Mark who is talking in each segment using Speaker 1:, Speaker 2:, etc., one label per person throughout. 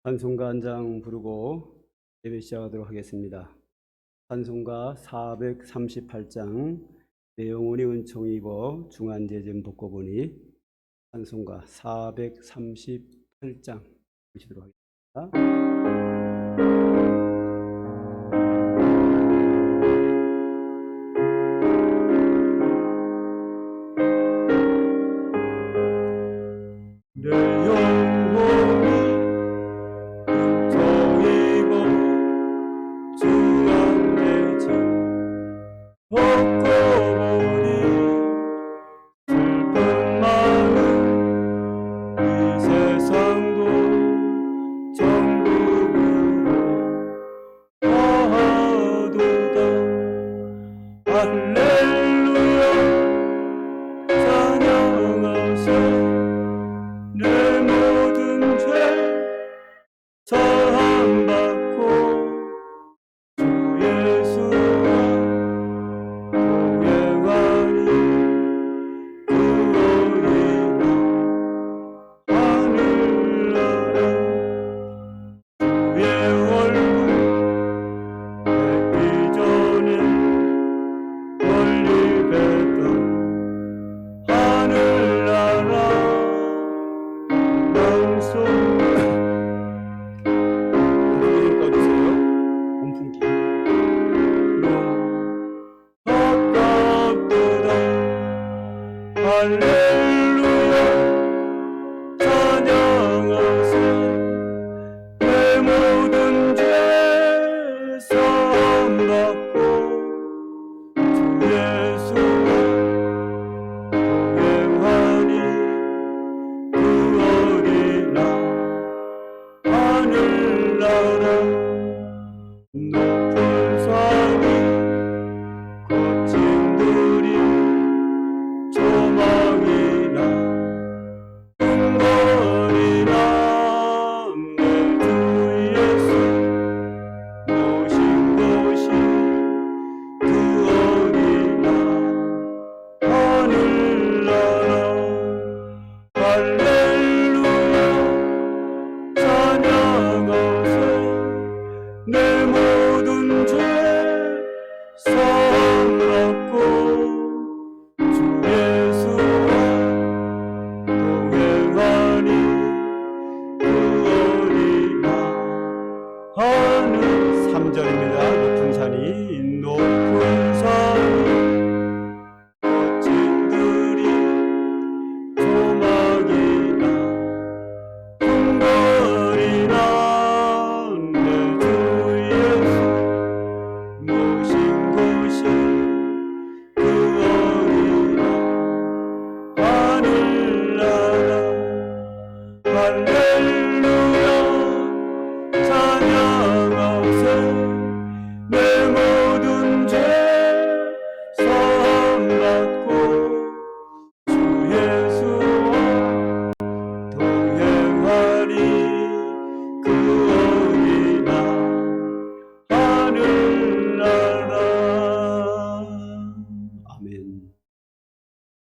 Speaker 1: 찬송가 한 장 부르고 예배 시작하도록 하겠습니다. 찬송가 438장 내용은이 은총이 입어 중한제점 독고보니 찬송가 438장 보시도록 하겠습니다.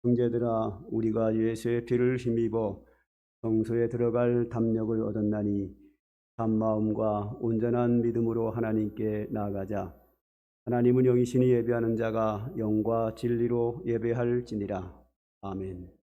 Speaker 1: 형제들아, 우리가 예수의 피를 힘입어 성소에 들어갈 담력을 얻었나니 참 마음과 온전한 믿음으로 하나님께 나아가자. 하나님은 영이시니 예배하는 자가 영과 진리로 예배할지니라. 아멘.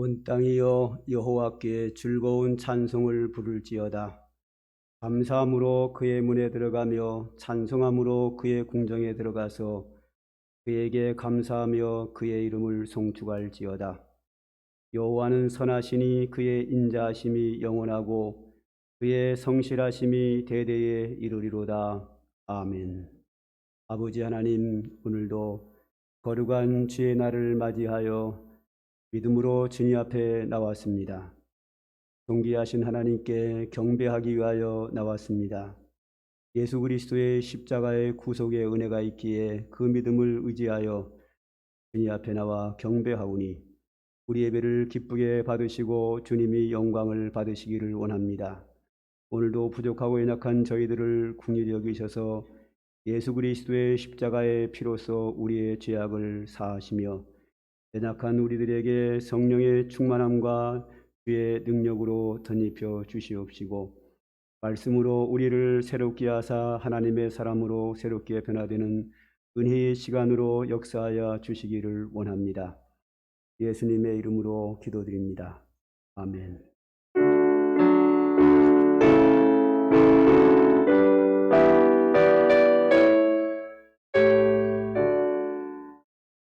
Speaker 1: 온 땅이여 여호와께 즐거운 찬송을 부를지어다. 감사함으로 그의 문에 들어가며 찬송함으로 그의 궁정에 들어가서 그에게 감사하며 그의 이름을 송축할지어다. 여호와는 선하시니 그의 인자하심이 영원하고 그의 성실하심이 대대에 이르리로다. 아멘. 아버지 하나님, 오늘도 거룩한 주의 날을 맞이하여 믿음으로 주님 앞에 나왔습니다. 존귀하신 하나님께 경배하기 위하여 나왔습니다. 예수 그리스도의 십자가의 구속의 은혜가 있기에 그 믿음을 의지하여 주님 앞에 나와 경배하오니 우리 예배를 기쁘게 받으시고 주님이 영광을 받으시기를 원합니다. 오늘도 부족하고 연약한 저희들을 긍휼히 여기셔서 예수 그리스도의 십자가의 피로써 우리의 죄악을 사하시며 연약한 우리들에게 성령의 충만함과 주의 능력으로 덧입혀 주시옵시고 말씀으로 우리를 새롭게 하사 하나님의 사람으로 새롭게 변화되는 은혜의 시간으로 역사하여 주시기를 원합니다. 예수님의 이름으로 기도드립니다. 아멘.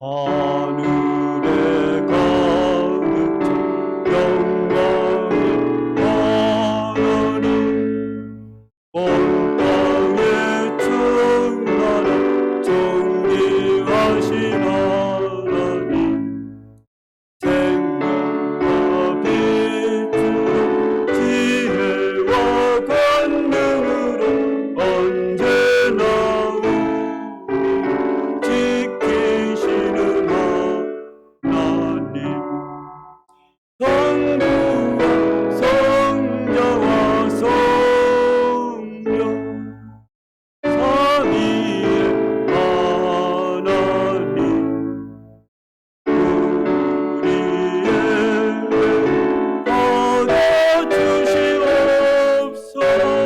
Speaker 1: 하늘에 가득 찬 영광의 하나님, 온 땅에 충만한 존귀하신 하나님, 생명과 빛으로 지혜와 권능으로 언제나 지키시는 하나님, 성부와 성자와 성령 삼위의 하나님, 우리에게 받아주시옵소서.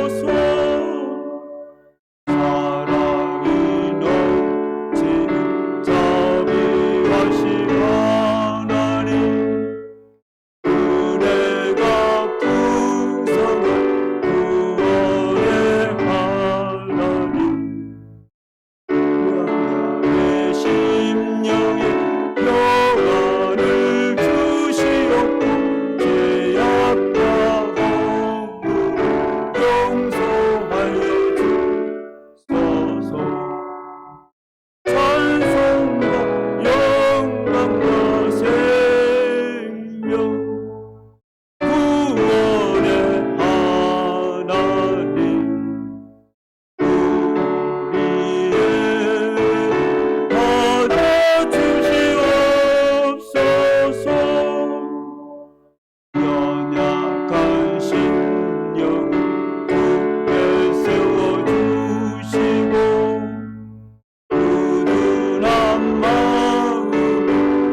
Speaker 1: 사랑이 넘치는 자비하신 하나님, 은혜가 풍성한 구원의 하나님, 내 심령에 평안을 주시옵고 죄악과 허물을 용서하여 주소서. 찬송과 영광과 생명 구원의 하나님, 우리에게 받아주시옵소서. 연약한 심령을 굳게 세워주시고 꾸준한 마음을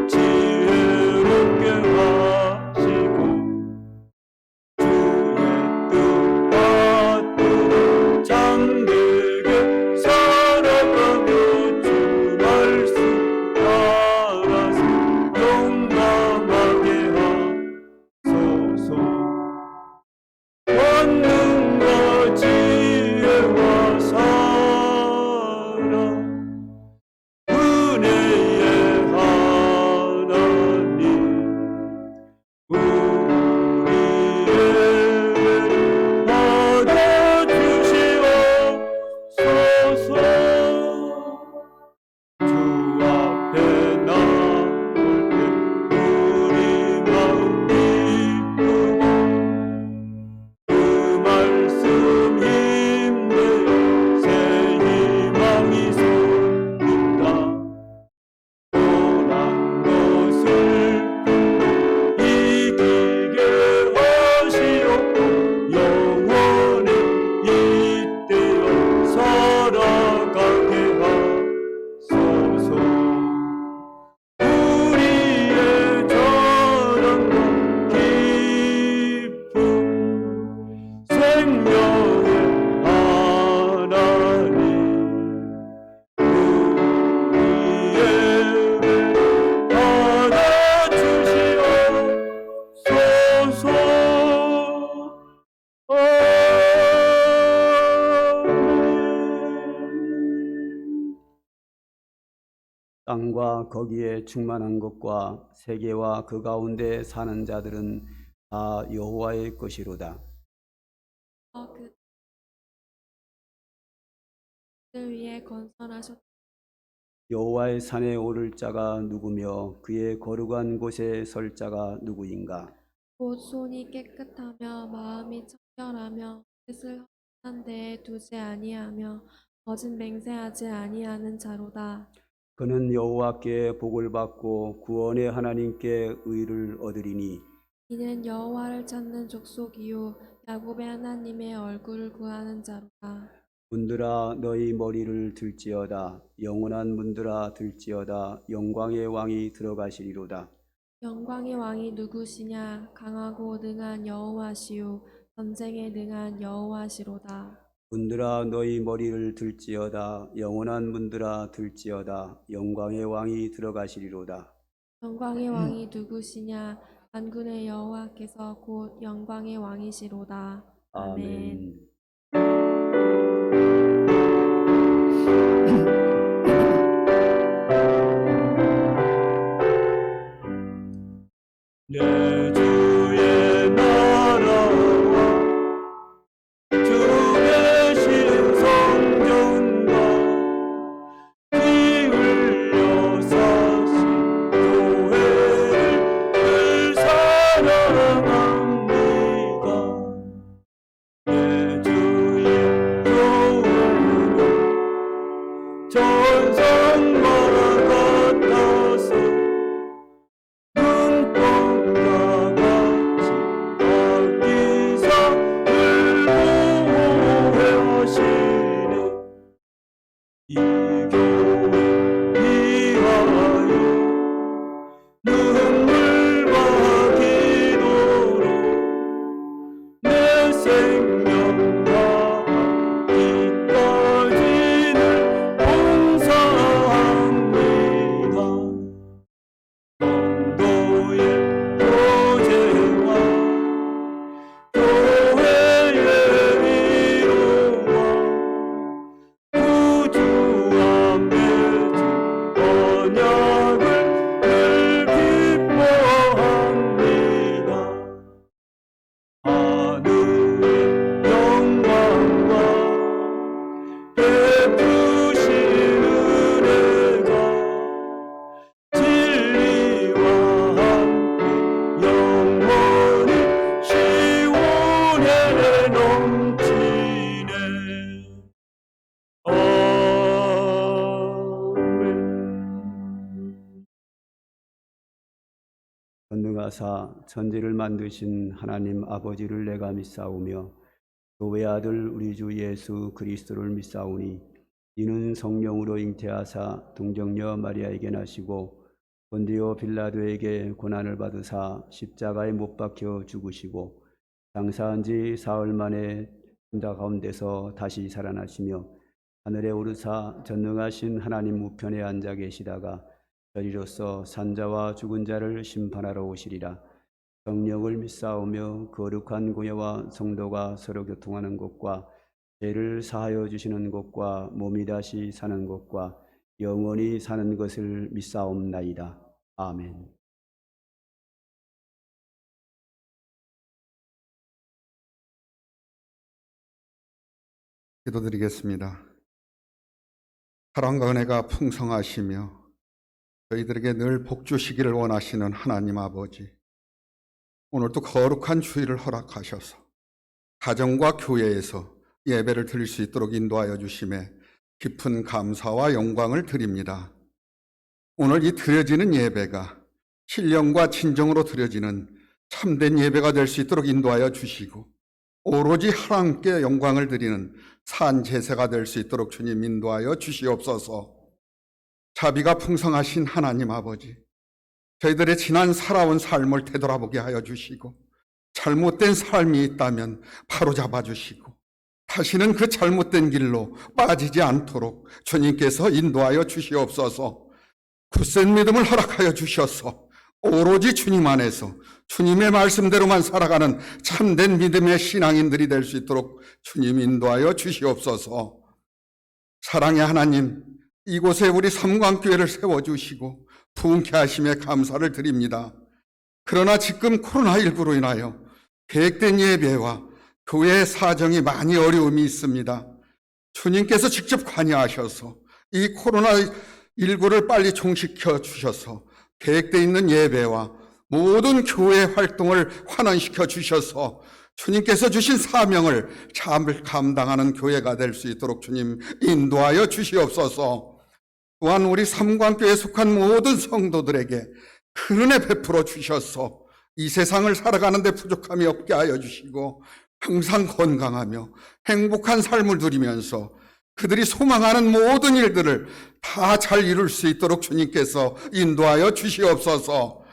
Speaker 1: 지혜롭게 하시고 주의 뜻 받들어 잠들게 살아가며 주 말씀 따라서 용감하게 하소서. 권능과 지혜와 사랑 은혜의 하나님, 우리에게 받아주시옵소서. 주 앞에 나올 때 우리 마음 기쁘고 그 말씀 힘내어 새 희망이 솟는다. 고난도 슬픔도 이기게 하시옵고 영원히 이때여 살아가게 하소서. 우리의 자랑과 기쁨 생명의 하나님, 우리에게 받아주시옵소서. 아멘. 땅과 거기에 충만한 것과 세계와 그 가운데 사는 자들은 다 여호와의 것이로다.
Speaker 2: 그들 위에 건설하셨
Speaker 1: 여호와의 산에 오를 자가 누구며 그의 거룩한 곳에 설 자가 누구인가?
Speaker 2: 곧 손이 깨끗하며 마음이 청결하며 뜻을 허탄 데에 두지 아니하며 거짓 맹세하지 아니하는 자로다.
Speaker 1: 그는 여호와께 복을 받고 구원의 하나님께 의를 얻으리니
Speaker 2: 이는 여호와를 찾는 족속이요 야곱의 하나님의 얼굴을 구하는 자로다.
Speaker 1: 문들아 너희 머리를 들지어다. 영원한 문들아 들지어다. 영광의 왕이 들어가시리로다.
Speaker 2: 영광의 왕이 누구시냐? 강하고 능한 여호와시요 전쟁에 능한 여호와시로다.
Speaker 1: 문들아 너희 머리를 들지어다. 영원한 문들아 들지어다. 영광의 왕이 들어가시리로다.
Speaker 2: 영광의 왕이 누구시냐? 만군의 여호와께서 곧 영광의 왕이시로다. 아멘.
Speaker 1: 아멘. 내 주의 나라와 주 계신 성전과 피 흘려 사신 교회를 늘 사랑합니다. 내 주의 교회는 전성과 같아서 눈동자 같이 아끼사 늘 보호하시네. 이 교회 위하여 눈물과 기도로 내 생명과 이까지는 봉사합니다. 성도의 교제와 교회의 위로와 구주 앞에 준 언약을 늘 기뻐합니다. 하늘의 영광과 베푸신 은혜가 진리와 함께 영원히 시온에 넘치네. 아멘. 전능하사 천지를 만드신 하나님 아버지를 내가 믿사오며 교회 아들 우리 주 예수 그리스도를 믿사오니 이는 성령으로 잉태하사 동정녀 마리아에게 나시고 본디오 빌라도에게 고난을 받으사 십자가에 못 박혀 죽으시고 장사한 지 사흘 만에 천자 가운데서 다시 살아나시며 하늘에 오르사 전능하신 하나님 우편에 앉아 계시다가 저리로서 산자와 죽은 자를 심판하러 오시리라. 성령을 믿사오며 거룩한 공예와 성도가 서로 교통하는 것과 죄를 사하여 주시는 것과 몸이 다시 사는 것과 영원히 사는 것을 믿사옵나이다. 아멘.
Speaker 3: 기도드리겠습니다. 사랑과 은혜가 풍성하시며 저희들에게 늘 복주시기를 원하시는 하나님 아버지, 오늘도 거룩한 주일을 허락하셔서 가정과 교회에서 예배를 드릴 수 있도록 인도하여 주심에 깊은 감사와 영광을 드립니다. 오늘 이 드려지는 예배가 신령과 진정으로 드려지는 참된 예배가 될 수 있도록 인도하여 주시고 오로지 하나님께 영광을 드리는 산 제사가 될 수 있도록 주님 인도하여 주시옵소서. 자비가 풍성하신 하나님 아버지, 저희들의 지난 살아온 삶을 되돌아보게 하여 주시고 잘못된 삶이 있다면 바로잡아 주시고 다시는 그 잘못된 길로 빠지지 않도록 주님께서 인도하여 주시옵소서. 굳센 믿음을 허락하여 주셔서 오로지 주님 안에서 주님의 말씀대로만 살아가는 참된 믿음의 신앙인들이 될 수 있도록 주님 인도하여 주시옵소서. 사랑의 하나님, 이곳에 우리 삼광교회를 세워주시고 부흥케 하심에 감사를 드립니다. 그러나 지금 코로나19로 인하여 계획된 예배와 교회의 사정이 많이 어려움이 있습니다. 주님께서 직접 관여하셔서 이 코로나 일구를 빨리 종식시켜 주셔서 계획되어 있는 예배와 모든 교회 활동을 환원시켜 주셔서 주님께서 주신 사명을 잘 감당하는 교회가 될 수 있도록 주님 인도하여 주시옵소서. 또한 우리 삼광교회에 속한 모든 성도들에게 큰 은혜 베풀어 주셔서 이 세상을 살아가는 데 부족함이 없게 하여 주시고 항상 건강하며 행복한 삶을 누리면서 그들이 소망하는 모든 일들을 다 잘 이룰 수 있도록 주님께서 인도하여 주시옵소서.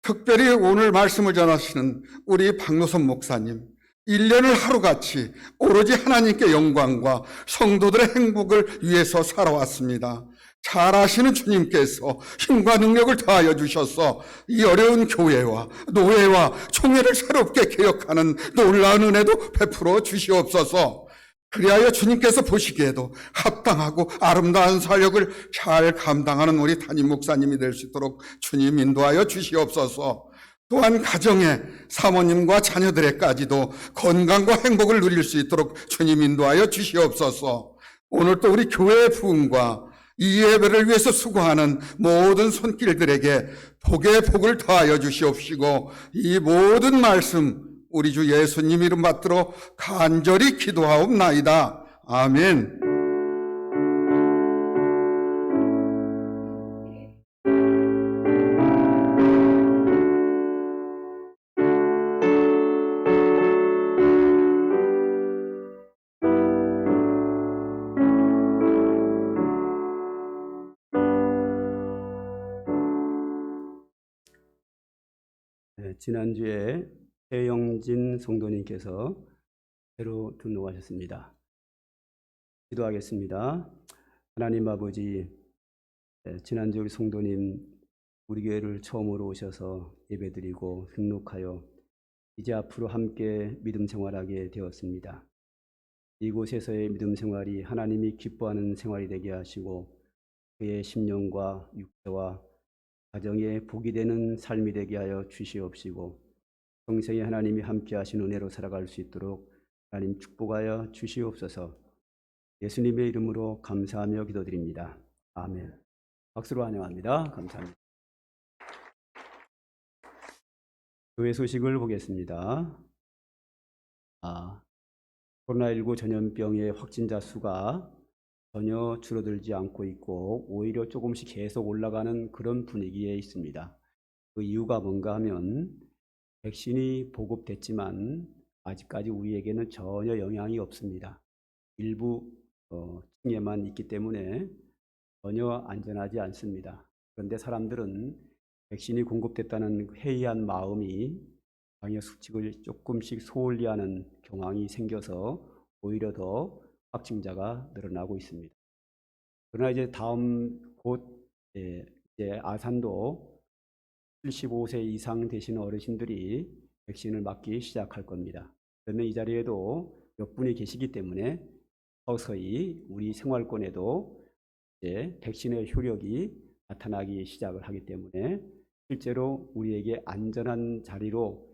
Speaker 3: 특별히 오늘 말씀을 전하시는 우리 박노선 목사님, 1년을 하루같이 오로지 하나님께 영광과 성도들의 행복을 위해서 살아왔습니다. 잘 아시는 주님께서 힘과 능력을 더하여 주셔서 이 어려운 교회와 노예와 총회를 새롭게 개혁하는 놀라운 은혜도 베풀어 주시옵소서. 그리하여 주님께서 보시기에도 합당하고 아름다운 사역을 잘 감당하는 우리 담임 목사님이 될 수 있도록 주님 인도하여 주시옵소서. 또한 가정의 사모님과 자녀들에까지도 건강과 행복을 누릴 수 있도록 주님 인도하여 주시옵소서. 오늘 또 우리 교회의 부흥과 이 예배를 위해서 수고하는 모든 손길들에게 복의 복을 더하여 주시옵시고 이 모든 말씀 우리 주 예수님 이름 받들어 간절히 기도하옵나이다. 아멘.
Speaker 1: 지난주에 최영진 성도님께서 새로 등록하셨습니다. 기도하겠습니다. 하나님 아버지, 지난주 우리 성도님 우리 교회를 처음으로 오셔서 예배드리고 등록하여 이제 앞으로 함께 믿음 생활하게 되었습니다. 이곳에서의 믿음 생활이 하나님이 기뻐하는 생활이 되게 하시고 그의 심령과 육체와 가정에 복이 되는 삶이 되게 하여 주시옵시고 평생에 하나님이 함께 하신 은혜로 살아갈 수 있도록 하나님 축복하여 주시옵소서. 예수님의 이름으로 감사하며 기도드립니다. 아멘. 박수로 환영합니다. 감사합니다. 교회 소식을 보겠습니다. 코로나19 전염병의 확진자 수가 전혀 줄어들지 않고 있고 오히려 조금씩 계속 올라가는 그런 분위기에 있습니다. 그 이유가 뭔가 하면 백신이 보급됐지만 아직까지 우리에게는 전혀 영향이 없습니다. 일부 층에만 있기 때문에 전혀 안전하지 않습니다. 그런데 사람들은 백신이 공급됐다는 회의한 마음이 방역 수칙을 조금씩 소홀히하는 경향이 생겨서 오히려 더 확진자가 늘어나고 있습니다. 그러나 이제 다음 곧 이제 아산도 75세 이상 되신 어르신들이 백신을 맞기 시작할 겁니다. 그러면 이 자리에도 몇 분이 계시기 때문에 서서히 우리 생활권에도 이제 백신의 효력이 나타나기 시작을 하기 때문에 실제로 우리에게 안전한 자리로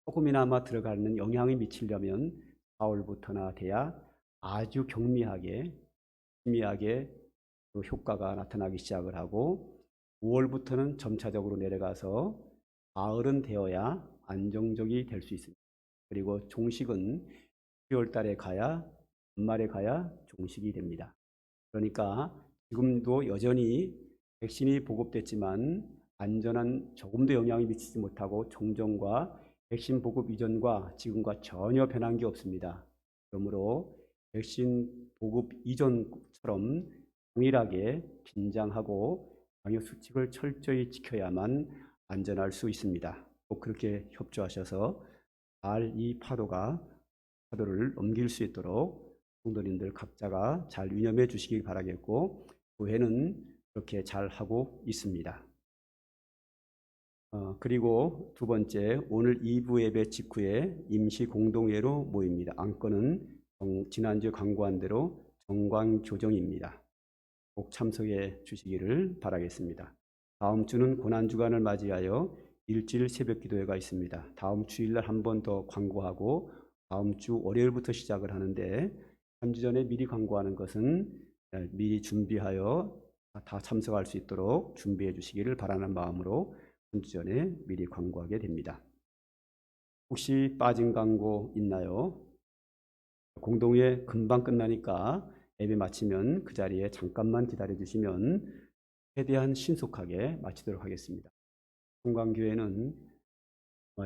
Speaker 1: 조금이나마 들어가는 영향이 미치려면 4월부터나 돼야 아주 경미하게 희미하게 그 효과가 나타나기 시작을 하고 5월부터는 점차적으로 내려가서 가을은 되어야 안정적이 될 수 있습니다. 그리고 종식은 10월 달에 가야 연말에 가야 종식이 됩니다. 그러니까 지금도 여전히 백신이 보급됐지만 안전한 조금도 영향이 미치지 못하고 종전과 백신 보급 이전과 지금과 전혀 변한 게 없습니다. 그러므로 백신 보급 이전처럼 동일하게 긴장하고 방역 수칙을 철저히 지켜야만 안전할 수 있습니다. 꼭 그렇게 협조하셔서 잘 이 파도를 넘길 수 있도록 성도님들 각자가 잘 유념해 주시기 바라겠고 교회는 그렇게 잘 하고 있습니다. 그리고 두 번째, 오늘 2부 예배 직후에 임시 공동회로 모입니다. 안건은 지난주에 광고한 대로 정광교정입니다. 꼭 참석해 주시기를 바라겠습니다. 다음 주는 고난주간을 맞이하여 일주일 새벽 기도회가 있습니다. 다음 주일날 한 번 더 광고하고 다음 주 월요일부터 시작을 하는데 3주 전에 미리 광고하는 것은 미리 준비하여 다 참석할 수 있도록 준비해 주시기를 바라는 마음으로 한 주 전에 미리 광고하게 됩니다. 혹시 빠진 광고 있나요? 공동회 금방 끝나니까 예배 마치면 그 자리에 잠깐만 기다려 주시면 최대한 신속하게 마치도록 하겠습니다. 성광교회는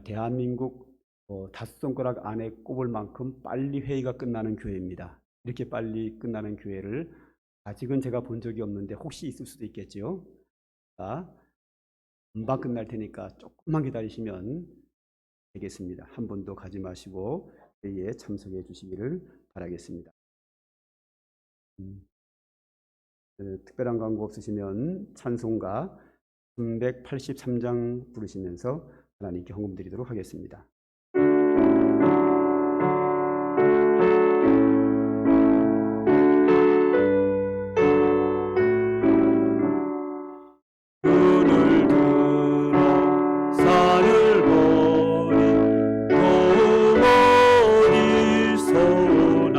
Speaker 1: 대한민국 5손가락 안에 꼽을 만큼 빨리 회의가 끝나는 교회입니다. 이렇게 빨리 끝나는 교회를 아직은 제가 본 적이 없는데 혹시 있을 수도 있겠죠. 금방 끝날 테니까 조금만 기다리시면 되겠습니다. 한 번도 가지 마시고 회의에 참석해 주시기를 바라겠습니다. 특별한 광고 없으시면 찬송가 383장 부르시면서 하나님께 헌금 드리도록 하겠습니다. 눈을 들어 산을 보니 어디서나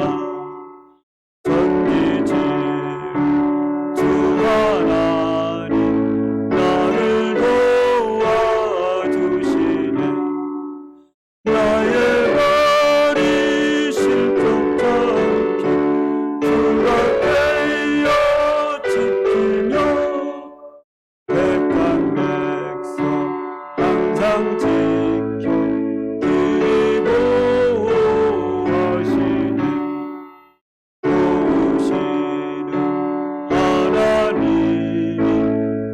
Speaker 1: 전지지 주 하나님 나를 도와주시네. 나의 발이 실족치 않게 주가 되어 지키며 백한 백성 항상 지켜 기도하시네. 도우시는 하나님이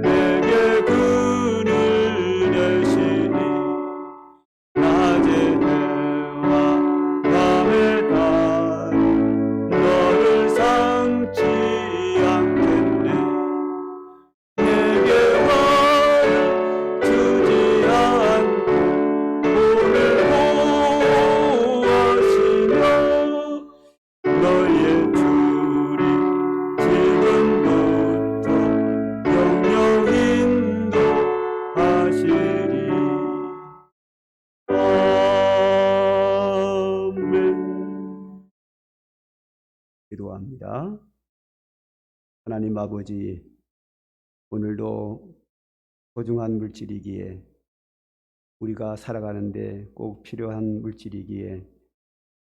Speaker 1: 내게 그늘 내시니 낮의 해와 밤의 달이 너를 상치 않겠네. 내게 화를 주지 않고 오늘 보호하시며 너의 줄이 지금부터 영영 인도하시리. 아멘. 기도합니다. 하나님 아버지, 오늘도 소중한 물질이기에 우리가 살아가는데 꼭 필요한 물질이기에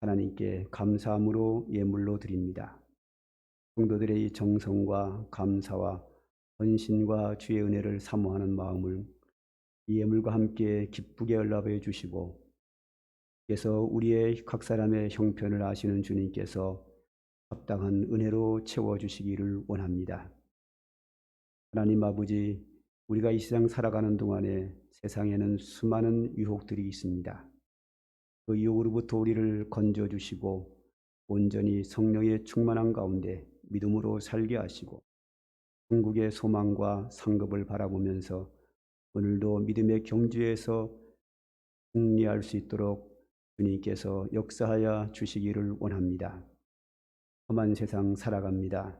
Speaker 1: 하나님께 감사함으로 예물로 드립니다. 성도들의 이 정성과 감사와 헌신과 주의 은혜를 사모하는 마음을 이 예물과 함께 기쁘게 연락해 주시고, 그래서 우리의 각 사람의 형편을 아시는 주님께서 합당한 은혜로 채워주시기를 원합니다. 하나님 아버지, 우리가 이 세상 살아가는 동안에 세상에는 수많은 유혹들이 있습니다. 그 유혹으로부터 우리를 건져주시고 온전히 성령의 충만한 가운데 믿음으로 살게 하시고 천국의 소망과 상급을 바라보면서 오늘도 믿음의 경주에서 승리할 수 있도록 주님께서 역사하여 주시기를 원합니다. 험한 세상 살아갑니다.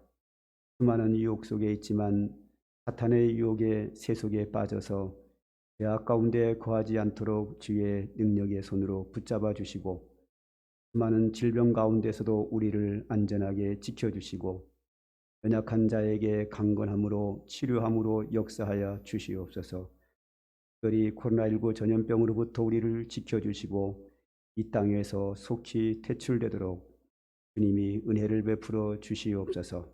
Speaker 1: 수많은 유혹 속에 있지만 사탄의 유혹의 세속에 빠져서 죄악 가운데 거하지 않도록 주의 능력의 손으로 붙잡아 주시고 수많은 질병 가운데서도 우리를 안전하게 지켜주시고 연약한 자에게 강건함으로 치료함으로 역사하여 주시옵소서. 특별히 코로나19 전염병으로부터 우리를 지켜주시고 이 땅에서 속히 퇴출되도록 주님이 은혜를 베풀어 주시옵소서.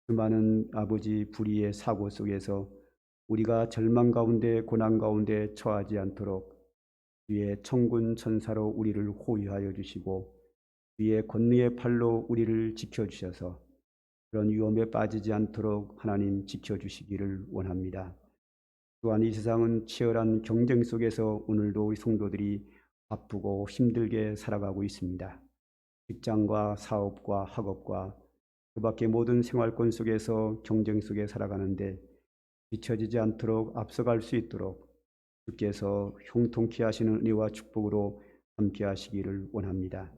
Speaker 1: 수많은 아버지 불의의 사고 속에서 우리가 절망 가운데 고난 가운데 처하지 않도록 주의 천군 천사로 우리를 호위하여 주시고 주의 권능의 팔로 우리를 지켜주셔서 그런 위험에 빠지지 않도록 하나님 지켜주시기를 원합니다. 또한 이 세상은 치열한 경쟁 속에서 오늘도 우리 성도들이 바쁘고 힘들게 살아가고 있습니다. 직장과 사업과 학업과 그 밖의 모든 생활권 속에서 경쟁 속에 살아가는데 뒤처지지 않도록 앞서갈 수 있도록 주께서 형통케 하시는 은혜와 축복으로 함께 하시기를 원합니다.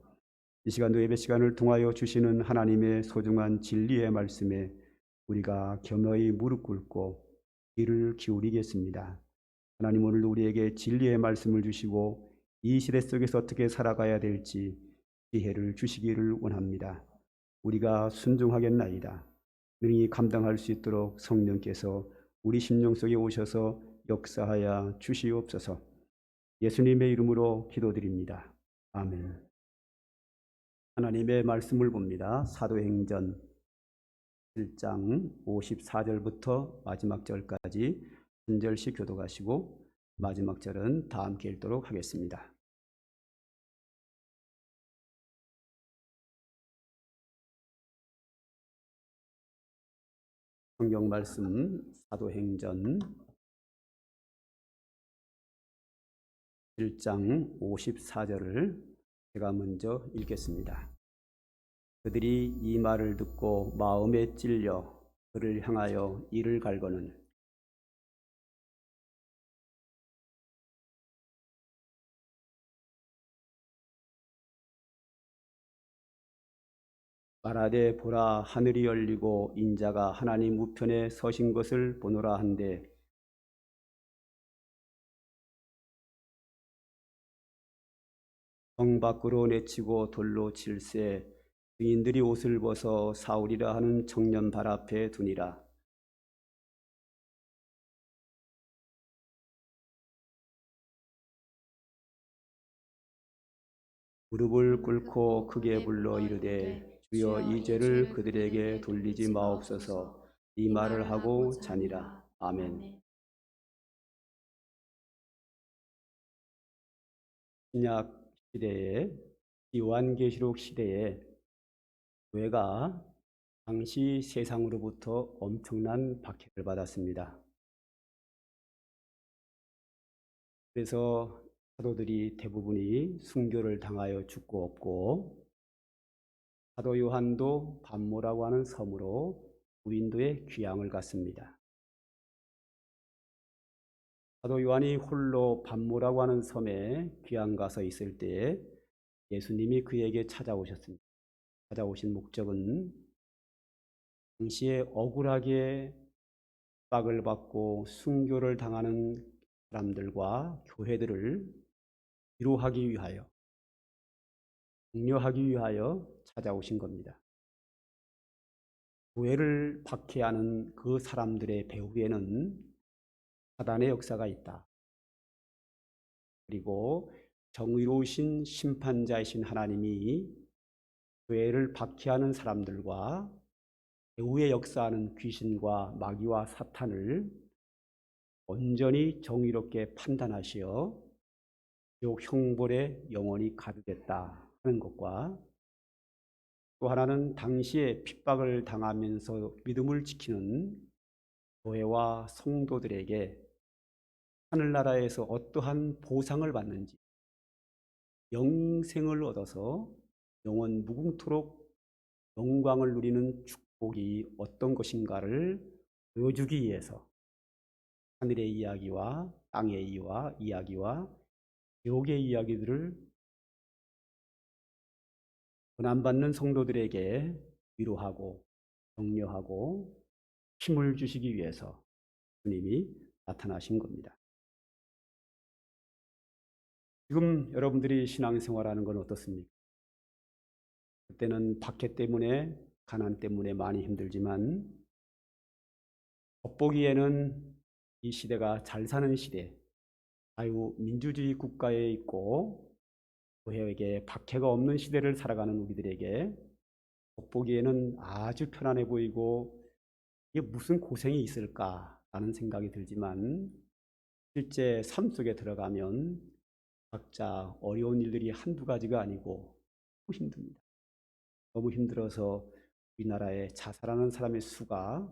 Speaker 1: 이 시간도 예배 시간을 통하여 주시는 하나님의 소중한 진리의 말씀에 우리가 겸허히 무릎 꿇고 귀를 기울이겠습니다. 하나님, 오늘도 우리에게 진리의 말씀을 주시고 이 시대 속에서 어떻게 살아가야 될지 지혜를 주시기를 원합니다. 우리가 순종하겠나이다. 능히 감당할 수 있도록 성령께서 우리 심령 속에 오셔서 역사하여 주시옵소서. 예수님의 이름으로 기도드립니다. 아멘. 하나님의 말씀을 봅니다. 사도행전 1장 54절부터 마지막 절까지 한 절씩 교독하시고 마지막 절은 다 함께 읽도록 하겠습니다. 성경 말씀 사도행전 1장 54절을 제가 먼저 읽겠습니다. 그들이 이 말을 듣고 마음에 찔려 그를 향하여 이를 갈거는 말하되 보라 하늘이 열리고 인자가 하나님 우편에 서신 것을 보노라 한데 성 밖으로 내치고 돌로 칠세 증인들이 옷을 벗어 사울이라 하는 청년 발 앞에 두니라. 무릎을 꿇고 크게 불러 이르되 주여 이 죄를 그들에게 돌리지 마옵소서. 이 말을 하고 자니라. 아멘. 신약 시대에 요한계시록 시대에 교회가 당시 세상으로부터 엄청난 박해를 받았습니다. 그래서 사도들이 대부분이 순교를 당하여 죽고 없고 사도 요한도 반모라고 하는 섬으로 무인도에 귀향을 갔습니다. 사도 요한이 홀로 반모라고 하는 섬에 귀향 가서 있을 때에 예수님이 그에게 찾아오셨습니다. 찾아오신 목적은 당시에 억울하게 핍박을 받고 순교를 당하는 사람들과 교회들을 위로하기 위하여, 격려하기 위하여 찾아오신 겁니다. 교회를 박해하는 그 사람들의 배후에는 사단의 역사가 있다. 그리고 정의로우신 심판자이신 하나님이 교회를 박해하는 사람들과 배후에 역사하는 귀신과 마귀와 사탄을 온전히 정의롭게 판단하시어 지옥 형벌에 영원히 가두겠다 하는 것과 또 하나는 당시에 핍박을 당하면서 믿음을 지키는 교회와 성도들에게 하늘나라에서 어떠한 보상을 받는지 영생을 얻어서 영원 무궁토록 영광을 누리는 축복이 어떤 것인가를 보여주기 위해서 하늘의 이야기와 땅의 이야기와 지옥의 이야기들을 고난받는 성도들에게 위로하고 격려하고 힘을 주시기 위해서 주님이 나타나신 겁니다. 지금 여러분들이 신앙생활하는 건 어떻습니까? 그때는 박해 때문에 가난 때문에 많이 힘들지만 겉보기에는 이 시대가 잘 사는 시대, 자유민주주의 국가에 있고 교회에게 박해가 없는 시대를 살아가는 우리들에게 겉보기에는 아주 편안해 보이고 이게 무슨 고생이 있을까라는 생각이 들지만 실제 삶 속에 들어가면 각자 어려운 일들이 한두 가지가 아니고 너무 힘듭니다. 너무 힘들어서 우리나라에 자살하는 사람의 수가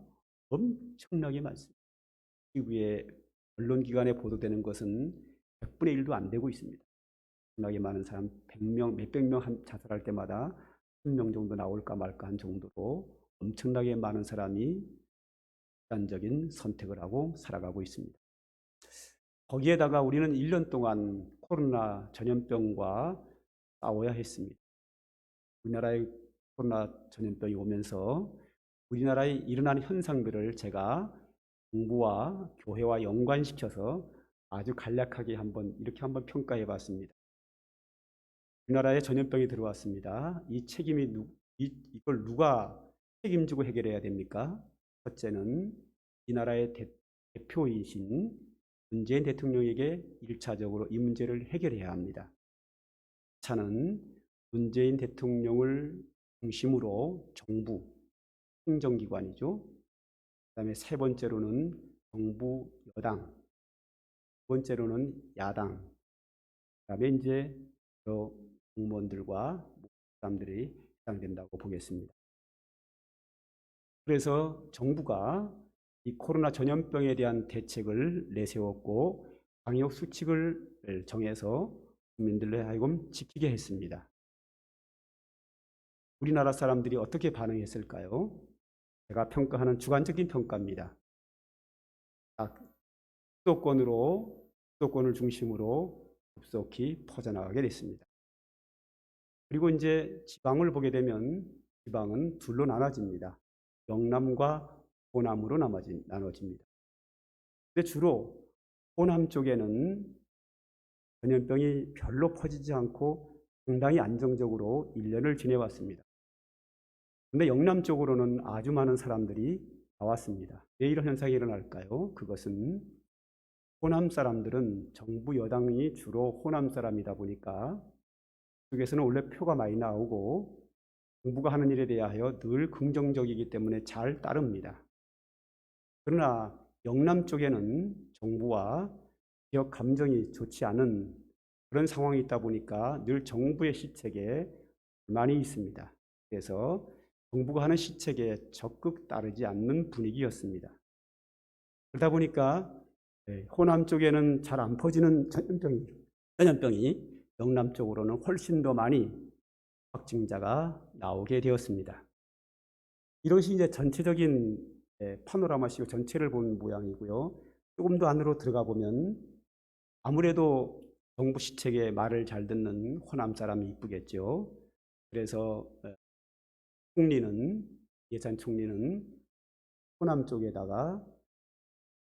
Speaker 1: 엄청나게 많습니다. 미국의 언론기관에 보도되는 것은 100분의 1도 안 되고 있습니다. 엄청나게 많은 사람, 100명, 몇백 명 자살할 때마다 1명 정도 나올까 말까 한 정도로 엄청나게 많은 사람이 극단적인 선택을 하고 살아가고 있습니다. 거기에다가 우리는 1년 동안 코로나 전염병과 싸워야 했습니다. 우리나라에 코로나 전염병이 오면서 우리나라에 일어나는 현상들을 제가 정부와 교회와 연관시켜서 아주 간략하게 이렇게 한번 평가해 봤습니다. 우리나라에 전염병이 들어왔습니다. 이 책임이 이걸 누가 책임지고 해결해야 됩니까? 첫째는 이 나라의 대표이신 문재인 대통령에게 1차적으로 이 문제를 해결해야 합니다. 차는 문재인 대통령을 중심으로 정부, 행정기관이죠. 그다음에 세 번째로는 정부 여당, 두 번째로는 야당, 그다음에 이제 공무원들과 사람들이 해당된다고 보겠습니다. 그래서 정부가 이 코로나 전염병에 대한 대책을 내세웠고 방역 수칙을 정해서 국민들로 하여금 지키게 했습니다. 우리나라 사람들이 어떻게 반응했을까요? 제가 평가하는 주관적인 평가입니다. 수도권을 중심으로 급속히 퍼져나가게 됐습니다. 그리고 이제 지방을 보게 되면 지방은 둘로 나눠집니다. 영남과 호남으로 나눠집니다. 근데 주로 호남 쪽에는 전염병이 별로 퍼지지 않고 상당히 안정적으로 1년을 지내왔습니다. 근데 영남 쪽으로는 아주 많은 사람들이 나왔습니다. 왜 이런 현상이 일어날까요? 그것은 호남 사람들은 정부 여당이 주로 호남 사람이다 보니까 그쪽에서는 원래 표가 많이 나오고 정부가 하는 일에 대하여 늘 긍정적이기 때문에 잘 따릅니다. 그러나 영남 쪽에는 정부와 지역 감정이 좋지 않은 그런 상황이 있다 보니까 늘 정부의 시책에 불만이 있습니다. 그래서 정부가 하는 시책에 적극 따르지 않는 분위기였습니다. 그러다 보니까 호남 쪽에는 잘 안 퍼지는 전염병이 영남 쪽으로는 훨씬 더 많이 확진자가 나오게 되었습니다. 이것이 이제 전체적인 파노라마식으로 전체를 본 모양이고요. 조금 더 안으로 들어가 보면 아무래도 정부 시책에 말을 잘 듣는 호남 사람이 이쁘겠죠. 그래서 예산 총리는 호남 쪽에다가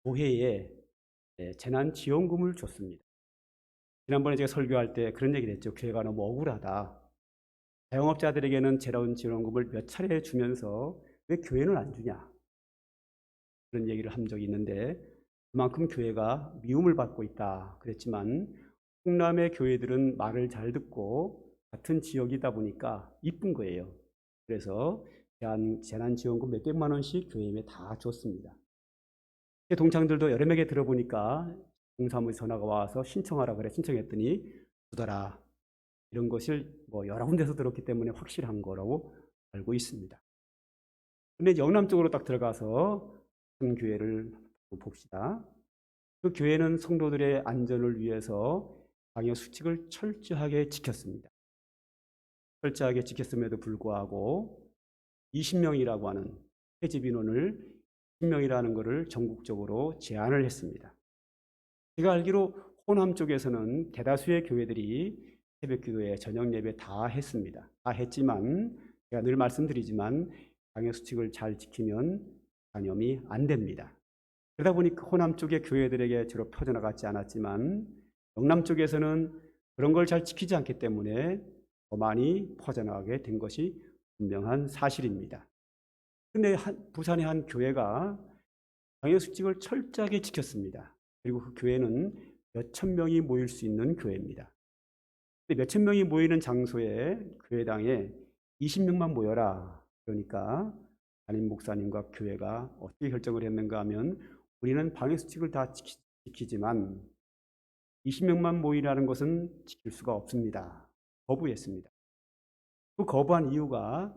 Speaker 1: 도회에 재난지원금을 줬습니다. 지난번에 제가 설교할 때 그런 얘기를 했죠. 교회가 너무 억울하다. 자영업자들에게는 재난지원금을 몇 차례 주면서 왜 교회는 안 주냐. 그런 얘기를 한 적이 있는데 그만큼 교회가 미움을 받고 있다 그랬지만 충남의 교회들은 말을 잘 듣고 같은 지역이다 보니까 이쁜 거예요. 그래서 재난지원금 몇백만 원씩 교회에 다 줬습니다. 동창들도 여러 명에 들어보니까 공사무소 전화가 와서 신청하라 그래 신청했더니 주더라. 이런 것을 여러 군데서 들었기 때문에 확실한 거라고 알고 있습니다. 근데 영남 쪽으로 딱 들어가서 한 교회를 봅시다. 그 교회는 성도들의 안전을 위해서 방역 수칙을 철저하게 지켰습니다. 철저하게 지켰음에도 불구하고 20명이라고 하는 폐집 인원을 10명이라는 것을 전국적으로 제한을 했습니다. 제가 알기로 호남 쪽에서는 대다수의 교회들이 새벽기도에 저녁 예배 다 했습니다. 다 했지만 제가 늘 말씀드리지만 방역 수칙을 잘 지키면 감염이 안 됩니다. 그러다 보니까 호남 쪽의 교회들에게 주로 퍼져나가지 않았지만 영남 쪽에서는 그런 걸 잘 지키지 않기 때문에 더 많이 퍼져나가게 된 것이 분명한 사실입니다. 근데 부산의 한 교회가 방역 수칙을 철저하게 지켰습니다. 그리고 그 교회는 몇천 명이 모일 수 있는 교회입니다. 근데 몇천 명이 모이는 장소에 교회당에 20명만 모여라. 그러니까 담임 목사님과 교회가 어떻게 결정을 했는가 하면 우리는 방역 수칙을 다 지키지만 20명만 모이라는 것은 지킬 수가 없습니다. 거부했습니다. 그 거부한 이유가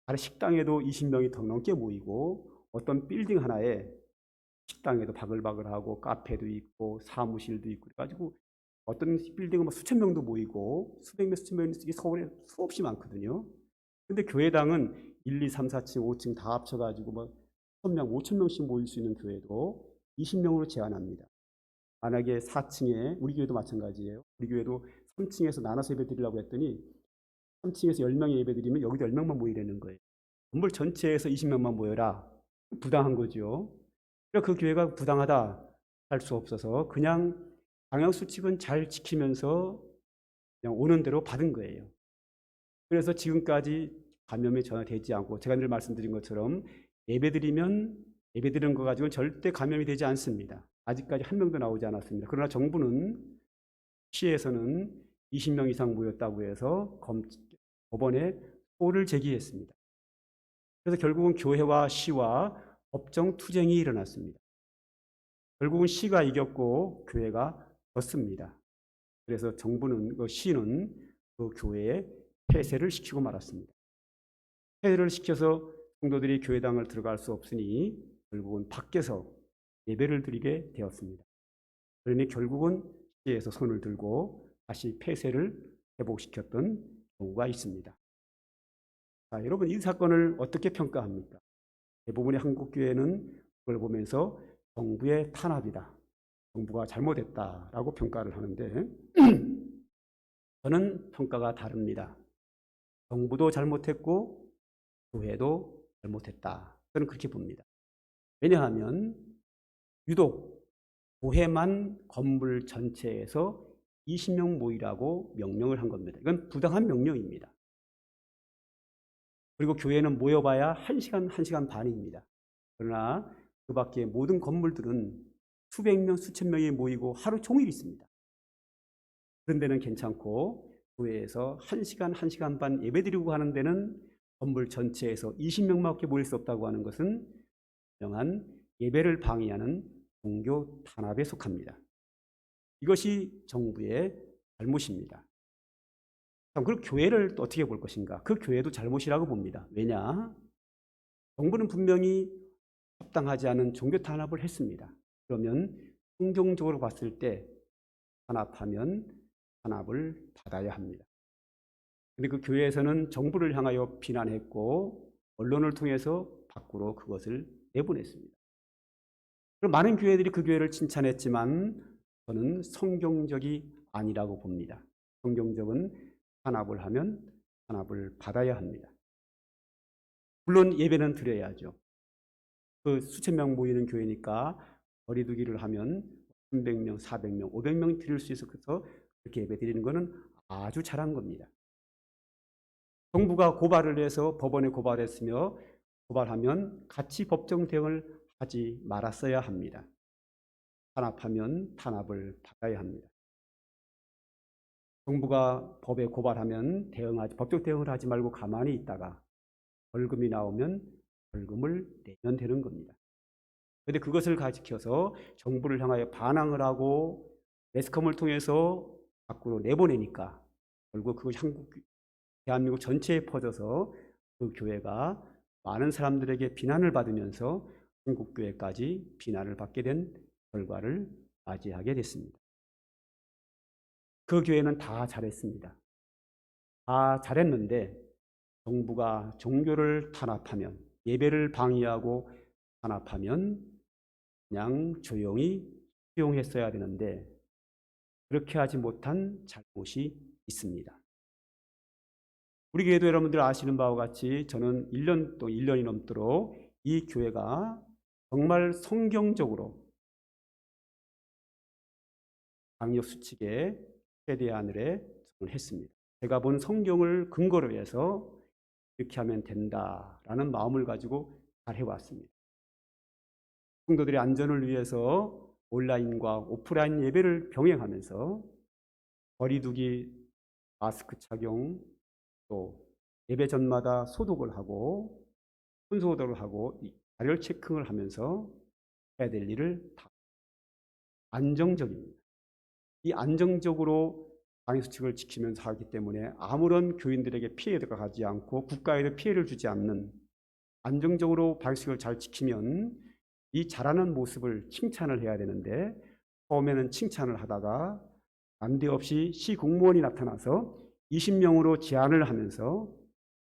Speaker 1: 다른 식당에도 20명이 더 넘게 모이고 어떤 빌딩 하나에 식당에도 바글바글하고 카페도 있고 사무실도 있고 그래가지고 어떤 빌딩은 수천 명도 모이고 수백 명, 수천 명이 서울에 수없이 많거든요. 근데 교회당은 1, 2, 3, 4층, 5층 다 합쳐가지고 1,000명, 5,000명씩 모일 수 있는 교회도 20명으로 제한합니다. 만약에 4층에 우리 교회도 마찬가지예요. 우리 교회도 3층에서 나눠서 예배 드리려고 했더니 3층에서 10명의 예배 드리면 여기도 10명만 모이라는 거예요. 건물 전체에서 20명만 모여라. 부당한 거죠. 그 교회가 부당하다 할 수 없어서 그냥 방역수칙은 잘 지키면서 그냥 오는 대로 받은 거예요. 그래서 지금까지 감염이 전혀 되지 않고, 제가 늘 말씀드린 것처럼 예배드리는 거 가지고는 절대 감염이 되지 않습니다. 아직까지 한 명도 나오지 않았습니다. 그러나 정부는 시에서는 20명 이상 모였다고 해서 법원에 소를 제기했습니다. 그래서 결국은 교회와 시와 법정 투쟁이 일어났습니다. 결국은 시가 이겼고 교회가 졌습니다. 그래서 시는 그 교회에 폐쇄를 시키고 말았습니다. 폐쇄를 시켜서 성도들이 교회당을 들어갈 수 없으니 결국은 밖에서 예배를 드리게 되었습니다. 그러니 결국은 시에서 손을 들고 다시 폐쇄를 회복시켰던 경우가 있습니다. 자, 여러분, 이 사건을 어떻게 평가합니까? 대부분의 한국 교회는 그걸 보면서 정부의 탄압이다, 정부가 잘못했다라고 평가를 하는데 저는 평가가 다릅니다. 정부도 잘못했고 교회도 잘못했다, 저는 그렇게 봅니다. 왜냐하면 유독 교회만 건물 전체에서 20명 모이라고 명령을 한 겁니다. 이건 부당한 명령입니다. 그리고 교회는 모여봐야 1시간, 1시간 반입니다. 그러나 그 밖에 모든 건물들은 수백 명, 수천 명이 모이고 하루 종일 있습니다. 그런 데는 괜찮고, 교회에서 1시간, 1시간 반 예배드리고 하는 데는 건물 전체에서 20명밖에 모일 수 없다고 하는 것은 분명한 예배를 방해하는 종교 탄압에 속합니다. 이것이 정부의 잘못입니다. 그럼 교회를 또 어떻게 볼 것인가? 그 교회도 잘못이라고 봅니다. 왜냐? 정부는 분명히 합당하지 않은 종교 탄압을 했습니다. 그러면 성경적으로 봤을 때 탄압하면 탄압을 받아야 합니다. 근데 그 교회에서는 정부를 향하여 비난했고 언론을 통해서 밖으로 그것을 내보냈습니다. 그럼 많은 교회들이 그 교회를 칭찬했지만 저는 성경적이 아니라고 봅니다. 성경적은 탄압을 하면 탄압을 받아야 합니다. 물론 예배는 드려야죠. 그 수천 명 모이는 교회니까 거리두기를 하면 300명, 400명, 500명 드릴 수 있어서 그렇게 예배 드리는 것은 아주 잘한 겁니다. 정부가 고발을 해서 법원에 고발했으며 고발하면 같이 법정 대응을 하지 말았어야 합니다. 탄압하면 탄압을 받아야 합니다. 정부가 법에 고발하면 법적 대응을 하지 말고 가만히 있다가 벌금이 나오면 벌금을 내면 되는 겁니다. 그런데 그것을 가지켜서 정부를 향하여 반항을 하고 매스컴을 통해서 밖으로 내보내니까 결국 그것이 대한민국 전체에 퍼져서 그 교회가 많은 사람들에게 비난을 받으면서 한국교회까지 비난을 받게 된 결과를 맞이하게 됐습니다. 그 교회는 다 잘했습니다. 다 잘했는데 정부가 종교를 탄압하면, 예배를 방해하고 탄압하면 그냥 조용히 수용했어야 되는데 그렇게 하지 못한 잘못이 있습니다. 우리 교회도 여러분들 아시는 바와 같이 저는 1년이 넘도록 이 교회가 정말 성경적으로 방역수칙에 최대한을 했습니다. 제가 본 성경을 근거로 해서 이렇게 하면 된다라는 마음을 가지고 잘 해왔습니다. 성도들의 안전을 위해서 온라인과 오프라인 예배를 병행하면서 거리두기, 마스크 착용, 또 예배 전마다 소독을 하고 손소독을 하고 발열 체크를 하면서 해야 될 일을 다 안정적입니다. 이 안정적으로 방역수칙을 지키면서 하기 때문에 아무런 교인들에게 피해가 가지 않고 국가에도 피해를 주지 않는 안정적으로 방역수칙을 잘 지키면 이 잘하는 모습을 칭찬을 해야 되는데 처음에는 칭찬을 하다가 난데없이 시 공무원이 나타나서 20명으로 제한을 하면서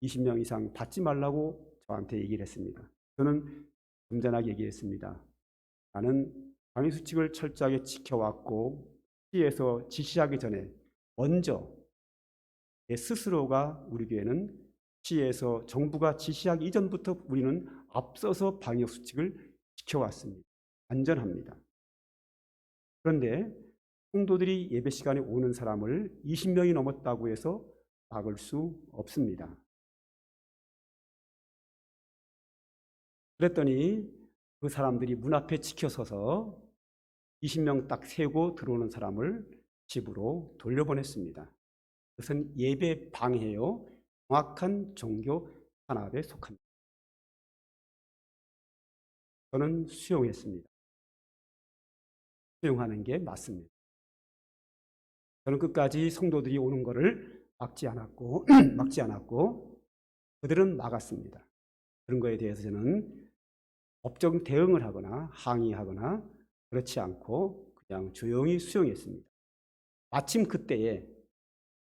Speaker 1: 20명 이상 받지 말라고 저한테 얘기를 했습니다. 저는 점잖하게 얘기했습니다. 나는 방역수칙을 철저하게 지켜왔고 시에서 지시하기 전에 먼저 내 스스로가, 우리 교회는 시에서 정부가 지시하기 이전부터 우리는 앞서서 방역수칙을 지켜왔습니다. 안전합니다. 그런데 성도들이 예배 시간에 오는 사람을 20명이 넘었다고 해서 막을 수 없습니다. 그랬더니 그 사람들이 문 앞에 지켜서서 20명 딱 세고 들어오는 사람을 집으로 돌려보냈습니다. 그것은 예배 방해요. 정확한 종교 탄압에 속합니다. 저는 수용했습니다. 수용하는 게 맞습니다. 저는 끝까지 성도들이 오는 것을 막지 않았고 그들은 막았습니다. 그런 거에 대해서 저는 법적 대응을 하거나 항의하거나 그렇지 않고 그냥 조용히 수용했습니다. 마침 그때에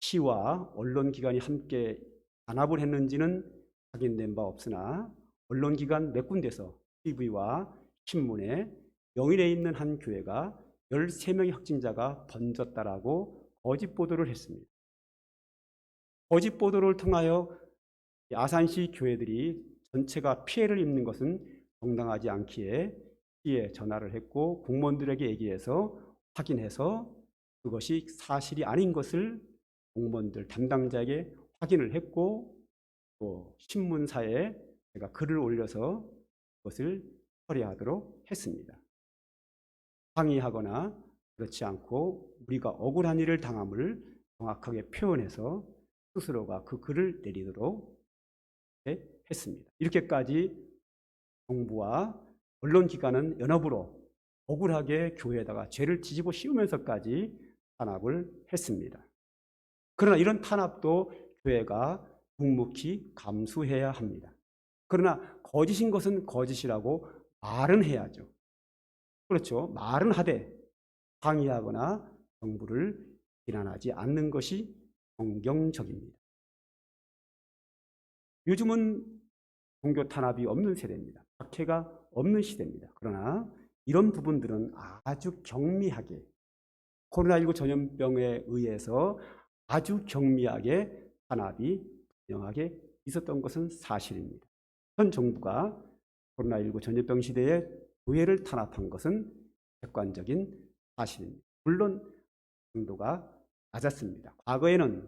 Speaker 1: 시와 언론기관이 함께 단합을 했는지는 확인된 바 없으나 언론기관 몇 군데서 TV와 신문에 영일에 있는 한 교회가 13명의 확진자가 번졌다라고 거짓 보도를 했습니다. 거짓 보도를 통하여 아산시 교회들이 전체가 피해를 입는 것은 정당하지 않기에 시에 전화를 했고 공무원들에게 얘기해서 확인해서 그것이 사실이 아닌 것을 공무원들 담당자에게 확인을 했고 또 신문사에 제가 글을 올려서 그것을 처리하도록 했습니다. 항의하거나 그렇지 않고 우리가 억울한 일을 당함을 정확하게 표현해서 스스로가 그 글을 내리도록 했습니다. 이렇게까지 정부와 언론기관은 연합으로 억울하게 교회에다가 죄를 뒤집어 씌우면서까지 탄압을 했습니다. 그러나 이런 탄압도 교회가 묵묵히 감수해야 합니다. 그러나 거짓인 것은 거짓이라고 말은 해야죠. 그렇죠. 말은 하되 항의하거나 정부를 비난하지 않는 것이 정경적입니다. 요즘은 종교 탄압이 없는 세대입니다. 박해가 없는 시대입니다. 그러나 이런 부분들은 아주 경미하게 코로나19 전염병에 의해서 아주 경미하게 탄압이 분명하게 있었던 것은 사실입니다. 현 정부가 코로나19 전염병 시대에 교회를 탄압한 것은 객관적인 사실입니다. 물론 정도가 낮았습니다. 과거에는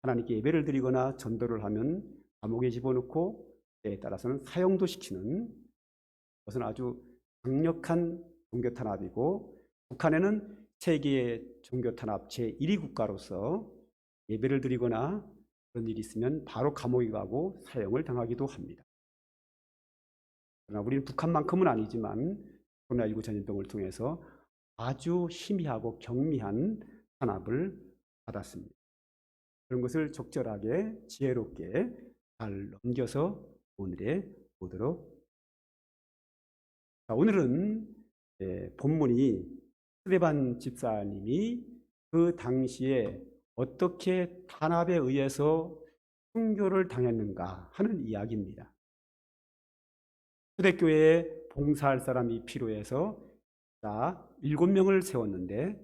Speaker 1: 하나님께 예배를 드리거나 전도를 하면 감옥에 집어넣고 때에 따라서는 사형도 시키는 것은 아주 강력한 종교 탄압이고 북한에는 세계의 종교 탄압 제1위 국가로서 예배를 드리거나 그런 일이 있으면 바로 감옥에 가고 사형을 당하기도 합니다. 그러나 우리는 북한만큼은 아니지만 코로나19 전염병을 통해서 아주 희미하고 경미한 탄압을 받았습니다. 그런 것을 적절하게 지혜롭게 잘 넘겨서 오늘에 보도록. 오늘은 본문이 스데반 집사님이 그 당시에 어떻게 탄압에 의해서 순교를 당했는가 하는 이야기입니다. 초대교회에 봉사할 사람이 필요해서 7명을 세웠는데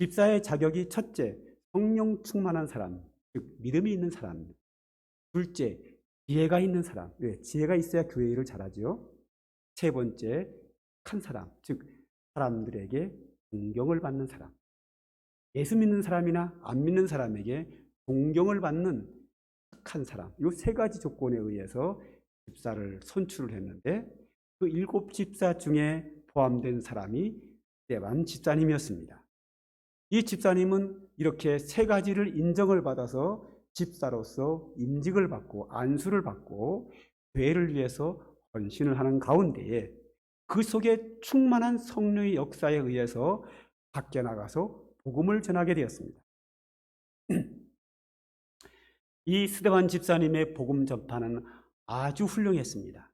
Speaker 1: 집사의 자격이 첫째, 성령 충만한 사람, 즉 믿음이 있는 사람. 둘째, 지혜가 있는 사람. 왜? 지혜가 있어야 교회 일을 잘하죠. 세 번째, 착한 사람, 즉 사람들에게 존경을 받는 사람. 예수 믿는 사람이나 안 믿는 사람에게 존경을 받는 착한 사람. 이 세 가지 조건에 의해서 집사를 선출을 했는데 그 7집사 중에 포함된 사람이 스데반 집사님이었습니다. 이 집사님은 이렇게 세 가지를 인정을 받아서 집사로서 임직을 받고 안수를 받고 교회를 위해서 헌신을 하는 가운데에 그 속에 충만한 성령의 역사에 의해서 밖에 나가서 복음을 전하게 되었습니다. 이 스데반 집사님의 복음 전파는 아주 훌륭했습니다.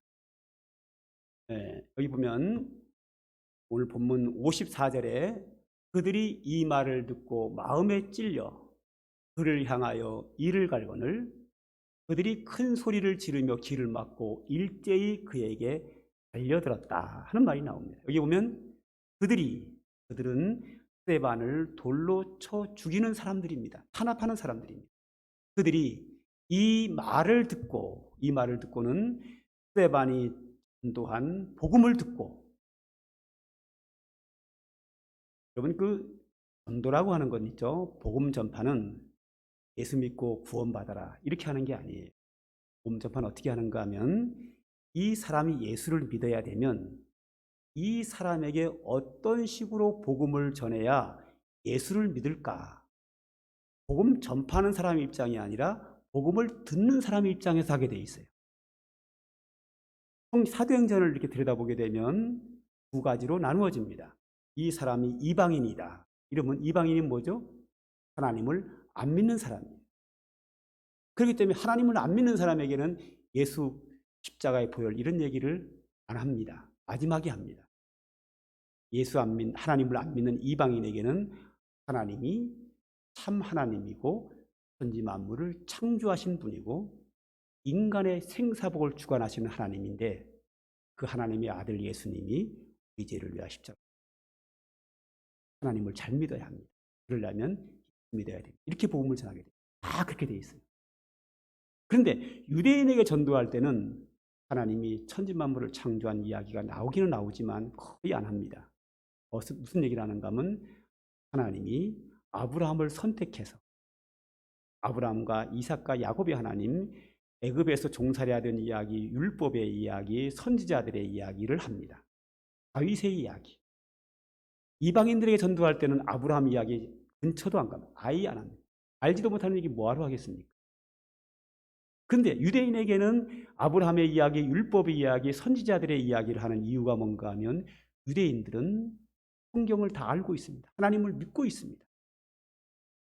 Speaker 1: 여기 보면 오늘 본문 54절에 그들이 이 말을 듣고 마음에 찔려 그를 향하여 이를 갈거늘 그들이 큰 소리를 지르며 길을 막고 일제히 그에게 달려들었다 하는 말이 나옵니다. 여기 보면 그들은 스데반을 돌로 쳐 죽이는 사람들입니다. 탄압하는 사람들입니다. 그들이 이 말을 듣고는 스데반이 전도한 복음을 듣고, 여러분 그 전도라고 하는 건 있죠. 복음 전파는 예수 믿고 구원받아라 이렇게 하는 게 아니에요. 복음 전파는 어떻게 하는가 하면 이 사람이 예수를 믿어야 되면 이 사람에게 어떤 식으로 복음을 전해야 예수를 믿을까? 복음 전파하는 사람의 입장이 아니라 복음을 듣는 사람의 입장에서 하게 돼 있어요. 사도행전을 이렇게 들여다보게 되면 두 가지로 나누어집니다. 이 사람이 이방인이다. 이러면 이방인이 뭐죠? 하나님을 안 믿는 사람이에요. 그렇기 때문에 하나님을 안 믿는 사람에게는 예수 십자가의 보혈 이런 얘기를 안 합니다. 마지막에 합니다. 하나님을 안 믿는 이방인에게는 하나님이 참 하나님이고 천지 만물을 창조하신 분이고 인간의 생사복을 주관하시는 하나님인데 그 하나님의 아들 예수님이 우리 죄를 위하여 십자가 하나님을 잘 믿어야 합니다. 그러려면 믿어야 됩니다. 이렇게 복음을 전하게 됩니다. 다 그렇게 돼 있어요. 그런데 유대인에게 전도할 때는 하나님이 천지 만물을 창조한 이야기가 나오기는 나오지만 거의 안 합니다. 무슨 얘기를 하는가 하면 하나님이 아브라함을 선택해서 아브라함과 이삭과 야곱의 하나님, 애굽에서 종살이하던 이야기, 율법의 이야기, 선지자들의 이야기를 합니다. 다윗의 이야기. 이방인들에게 전도할 때는 아브라함 이야기 근처도 안 갑니다. 아예 안 합니다. 알지도 못하는 얘기 뭐하러 하겠습니까? 그런데 유대인에게는 아브라함의 이야기, 율법의 이야기, 선지자들의 이야기를 하는 이유가 뭔가 하면 유대인들은 성경을 다 알고 있습니다. 하나님을 믿고 있습니다.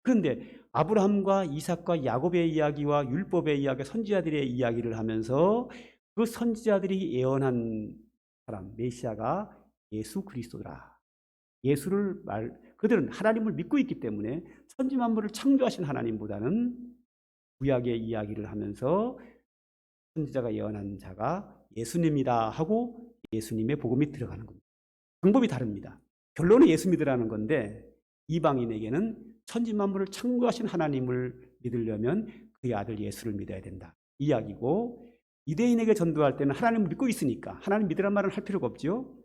Speaker 1: 그런데 아브라함과 이삭과 야곱의 이야기와 율법의 이야기, 선지자들의 이야기를 하면서 그 선지자들이 예언한 사람, 메시아가 예수 그리스도라. 그들은 하나님을 믿고 있기 때문에 천지 만물을 창조하신 하나님보다는 구약의 이야기를 하면서 선지자가 예언한 자가 예수님이다 하고 예수님의 복음이 들어가는 겁니다. 방법이 다릅니다. 결론은 예수 믿으라는 건데 이방인에게는 천지 만물을 창조하신 하나님을 믿으려면 그의 아들 예수를 믿어야 된다. 이야기고 유대인에게 전도할 때는 하나님을 믿고 있으니까 하나님 믿으란 말은 할 필요가 없죠.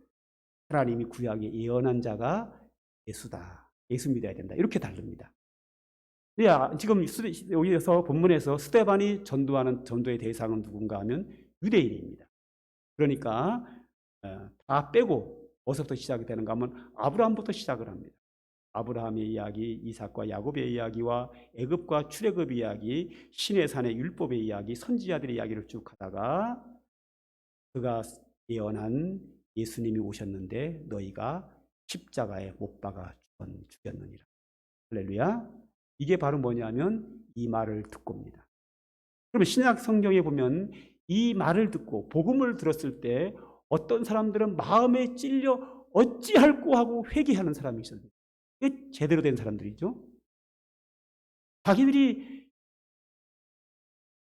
Speaker 1: 하나님이 구약에 예언한 자가 예수다. 예수 믿어야 된다. 이렇게 다릅니다. 지금 여기서 본문에서 스데반이 전도하는 전도의 대상은 누군가 하면 유대인입니다. 그러니까 다 빼고 어디서부터 시작이 되는가 하면 아브라함부터 시작을 합니다. 아브라함의 이야기, 이삭과 야곱의 이야기와 애굽과 출애굽의 이야기, 신의 산의 율법의 이야기, 선지자들의 이야기를 쭉 하다가 그가 예언한 예수님이 오셨는데 너희가 십자가에 못 박아 죽였느니라. 할렐루야. 이게 바로 뭐냐면 이 말을 듣고입니다. 그러면 신약 성경에 보면 이 말을 듣고 복음을 들었을 때 어떤 사람들은 마음에 찔려 어찌할꼬 하고 회개하는 사람이 있어요. 이게 제대로 된 사람들이죠. 자기들이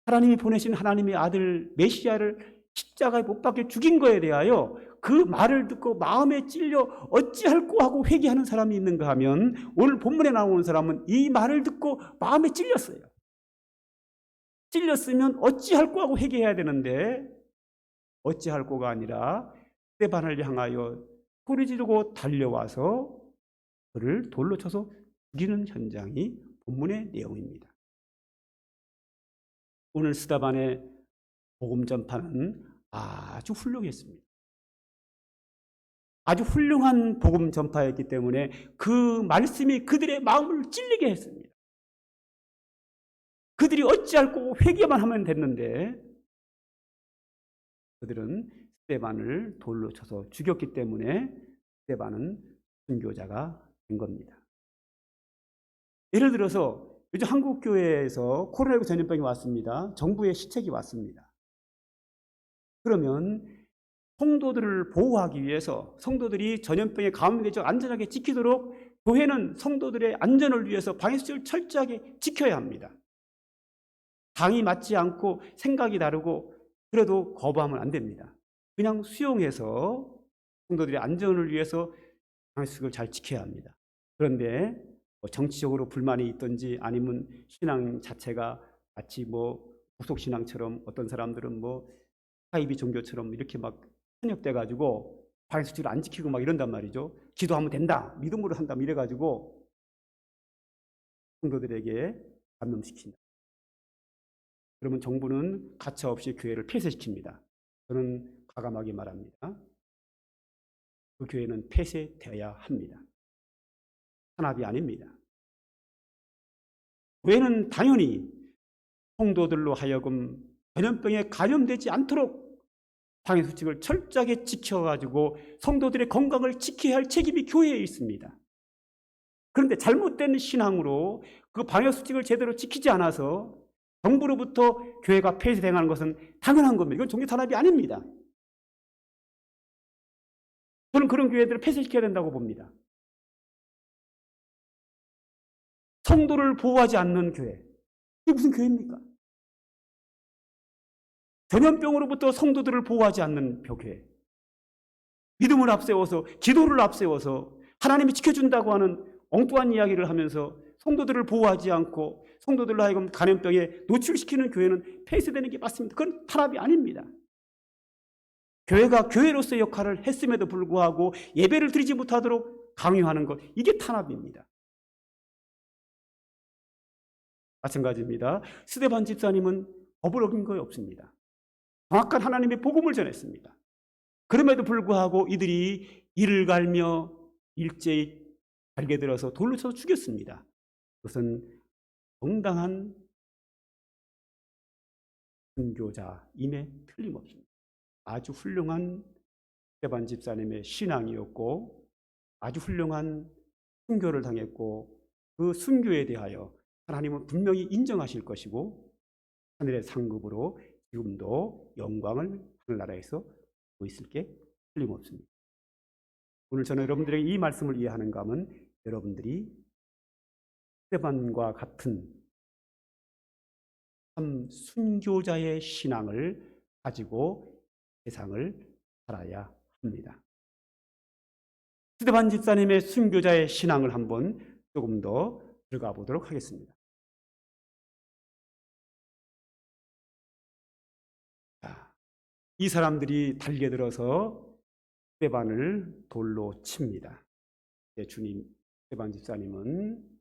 Speaker 1: 하나님이 보내신 하나님의 아들 메시아를 십자가에 못 박혀 죽인 거에 대하여 그 말을 듣고 마음에 찔려 어찌할꼬 하고 회개하는 사람이 있는가 하면 오늘 본문에 나오는 사람은 이 말을 듣고 마음에 찔렸어요. 찔렸으면 어찌할꼬 하고 회개해야 되는데 어찌할꼬가 아니라 스데반을 향하여 소리 지르고 달려와서 그를 돌로 쳐서 죽이는 현장이 본문의 내용입니다. 오늘 스데반의 복음 전파는 아주 훌륭했습니다. 아주 훌륭한 복음 전파였기 때문에 그 말씀이 그들의 마음을 찔리게 했습니다. 그들이 어찌할꼬 회개만 하면 됐는데 그들은 스데반을 돌로 쳐서 죽였기 때문에 스데반은 순교자가 된 겁니다. 예를 들어서 요즘 한국 교회에서 코로나19 전염병이 왔습니다. 정부의 시책이 왔습니다. 그러면 성도들을 보호하기 위해서 성도들이 전염병에 감염되지 안전하게 지키도록 교회는 성도들의 안전을 위해서 방역수칙을 철저하게 지켜야 합니다. 당이 맞지 않고 생각이 다르고 그래도 거부하면 안 됩니다. 그냥 수용해서 성도들의 안전을 위해서 방역수칙을 잘 지켜야 합니다. 그런데 정치적으로 불만이 있든지 아니면 신앙 자체가 마치 구속신앙처럼 어떤 사람들은 사이비 종교처럼 이렇게 막 편협돼 가지고 방역수칙을 안 지키고 막 이런단 말이죠. 기도하면 된다, 믿음으로 한다 이래가지고 성도들에게 감염시킨다. 그러면 정부는 가차없이 교회를 폐쇄시킵니다. 저는 과감하게 말합니다. 그 교회는 폐쇄되어야 합니다. 탄압이 아닙니다. 교회는 당연히 성도들로 하여금 전염병에 감염되지 않도록 방역수칙을 철저하게 지켜가지고 성도들의 건강을 지켜야 할 책임이 교회에 있습니다. 그런데 잘못된 신앙으로 그 방역수칙을 제대로 지키지 않아서 정부로부터 교회가 폐쇄당하는 것은 당연한 겁니다. 이건 종교탄압이 아닙니다. 저는 그런 교회들을 폐쇄시켜야 된다고 봅니다. 성도를 보호하지 않는 교회, 이게 무슨 교회입니까? 전염병으로부터 성도들을 보호하지 않는 교회, 믿음을 앞세워서 기도를 앞세워서 하나님이 지켜준다고 하는 엉뚱한 이야기를 하면서 성도들을 보호하지 않고 성도들로 하여금 감염병에 노출시키는 교회는 폐쇄되는 게 맞습니다. 그건 탄압이 아닙니다. 교회가 교회로서의 역할을 했음에도 불구하고 예배를 드리지 못하도록 강요하는 것, 이게 탄압입니다. 마찬가지입니다. 스데반 집사님은 법을 어긴 거 없습니다. 정확한 하나님의 복음을 전했습니다. 그럼에도 불구하고 이들이 이를 갈며 일제히 갈게 들어서 돌로 쳐서 죽였습니다. 그것은 정당한 순교자임에 틀림없습니다. 아주 훌륭한 스데반 집사님의 신앙이었고 아주 훌륭한 순교를 당했고 그 순교에 대하여 하나님은 분명히 인정하실 것이고 하늘의 상급으로 지금도 영광을 하늘나라에서 보고 있을 게 틀림없습니다. 오늘 저는 여러분들에게 이 말씀을 이해하는가 하면 여러분들이 스데반과 같은 참 순교자의 신앙을 가지고 세상을 살아야 합니다. 스데반 집사님의 순교자의 신앙을 한번 조금 더 들어가 보도록 하겠습니다. 이 사람들이 달려들어서 스데반을 돌로 칩니다. 주님, 스데반 집사님은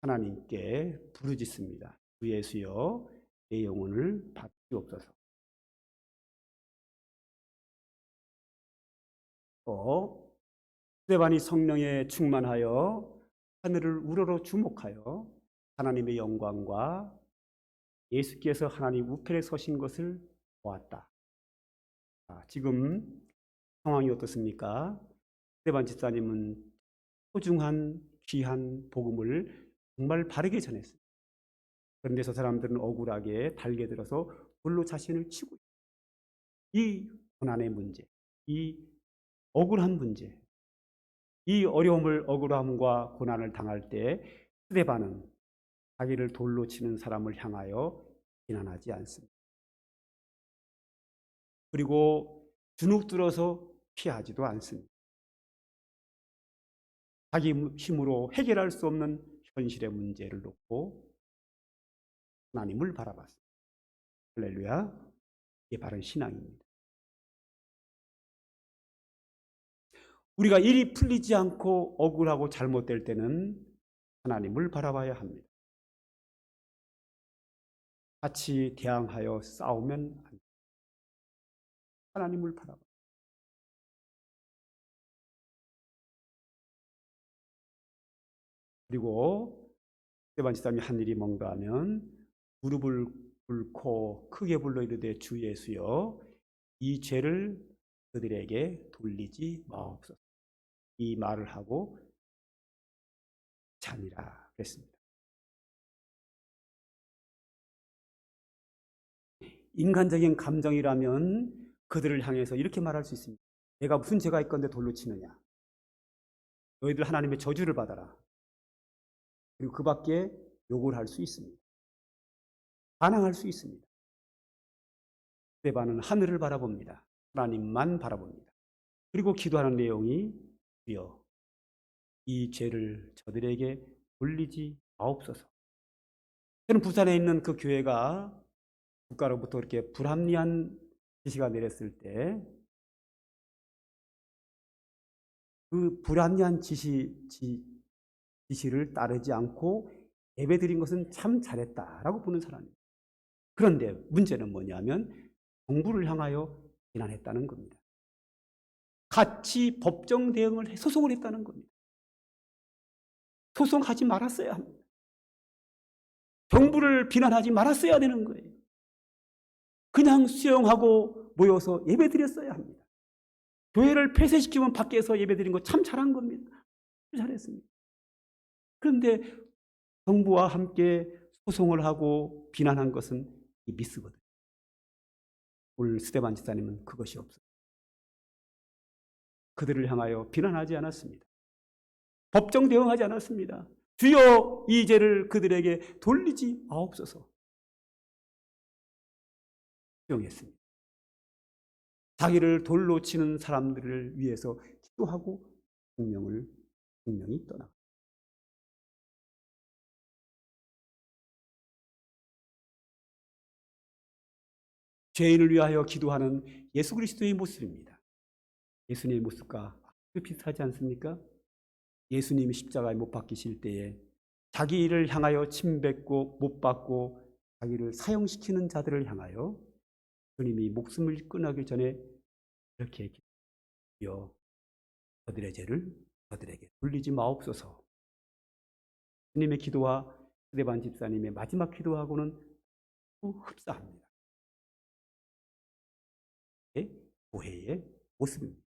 Speaker 1: 하나님께 부르짖습니다. 주 예수여, 내 영혼을 받으옵소서. 또 스데반이 성령에 충만하여 하늘을 우러러 주목하여 하나님의 영광과 예수께서 하나님 우편에 서신 것을 보았다. 지금 상황이 어떻습니까? 스데반 집사님은 소중한 귀한 복음을 정말 바르게 전했습니다. 그런데 저 사람들은 억울하게 달겨들어서 돌로 자신을 치고 있습니다. 이 고난의 문제, 이 억울한 문제, 이 어려움을 억울함과 고난을 당할 때 스데반은 자기를 돌로 치는 사람을 향하여 비난하지 않습니다. 그리고 주눅들어서 피하지도 않습니다. 자기 힘으로 해결할 수 없는 현실의 문제를 놓고 하나님을 바라봤습니다. 할렐루야, 이게 바른 신앙입니다. 우리가 일이 풀리지 않고 억울하고 잘못될 때는 하나님을 바라봐야 합니다. 같이 대항하여 싸우면 안 됩니다. 하나님을 바라봐. 그리고 스데반 집사님이 한 일이 뭔가 하면 무릎을 꿇고 크게 불러 이르되 주 예수여, 이 죄를 그들에게 돌리지 마옵소서. 이 말을 하고 자니라 그랬습니다. 인간적인 감정이라면 그들을 향해서 이렇게 말할 수 있습니다. 내가 무슨 죄가 있건데 돌로 치느냐. 너희들 하나님의 저주를 받아라. 그리고 그 밖에 욕을 할 수 있습니다. 반항할 수 있습니다. 스데반은 하늘을 바라봅니다. 하나님만 바라봅니다. 그리고 기도하는 내용이 주여, 이 죄를 저들에게 돌리지 마옵소서. 저는 부산에 있는 그 교회가 국가로부터 이렇게 불합리한 지시가 내렸을 때 그 불합리한 지시를 따르지 않고 예배드린 것은 참 잘했다라고 보는 사람입니다. 그런데 문제는 뭐냐면 정부를 향하여 비난했다는 겁니다. 같이 법정 대응을 소송을 했다는 겁니다. 소송하지 말았어야 합니다. 정부를 비난하지 말았어야 되는 거예요. 그냥 수용하고 모여서 예배드렸어야 합니다. 교회를 폐쇄시키면 밖에서 예배드린 거 참 잘한 겁니다. 잘했습니다. 그런데 정부와 함께 소송을 하고 비난한 것은 이 미스거든요. 오늘 스데반 집사님은 그것이 없어요. 그들을 향하여 비난하지 않았습니다. 법정 대응하지 않았습니다. 주여 이 죄를 그들에게 돌리지 마옵소서. 수용했습니다. 자기를 돌로 치는 사람들을 위해서 기도하고 분명히 떠나. 죄인을 위하여 기도하는 예수 그리스도의 모습입니다. 예수님의 모습과 비슷하지 않습니까? 예수님이 십자가에 못 박히실 때에 자기를 향하여 침뱉고 못 박고 자기를 사형시키는 자들을 향하여 주님이 목숨을 끊기 전에 이렇게 기도하여 저들의 죄를 저들에게 돌리지 마옵소서. 주님의 기도와 스데반 집사님의 마지막 기도하고는 흡사합니다. 교회의 모습입니다.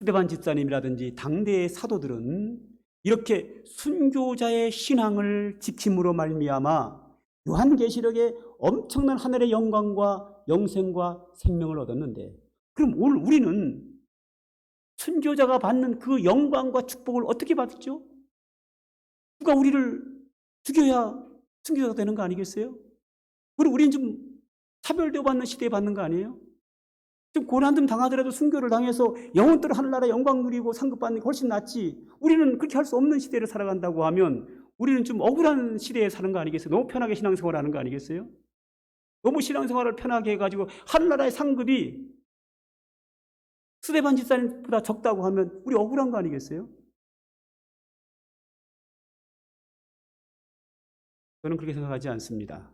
Speaker 1: 스데반 집사님이라든지 당대의 사도들은 이렇게 순교자의 신앙을 지킴으로 말미암아 요한계시록에 엄청난 하늘의 영광과 영생과 생명을 얻었는데, 그럼 오늘 우리는 순교자가 받는 그 영광과 축복을 어떻게 받죠? 누가 우리를 죽여야 순교자가 되는 거 아니겠어요? 그리고 우리는 좀 차별 대우받는 시대에 받는 거 아니에요? 좀 고난 좀 당하더라도 순교를 당해서 영원토록 하늘나라 영광 누리고 상급받는 게 훨씬 낫지. 우리는 그렇게 할 수 없는 시대를 살아간다고 하면 우리는 좀 억울한 시대에 사는 거 아니겠어요? 너무 편하게 신앙생활 하는 거 아니겠어요? 너무 신앙생활을 편하게 해가지고 하늘나라의 상급이 스데반 집사님보다 적다고 하면 우리 억울한 거 아니겠어요? 저는 그렇게 생각하지 않습니다.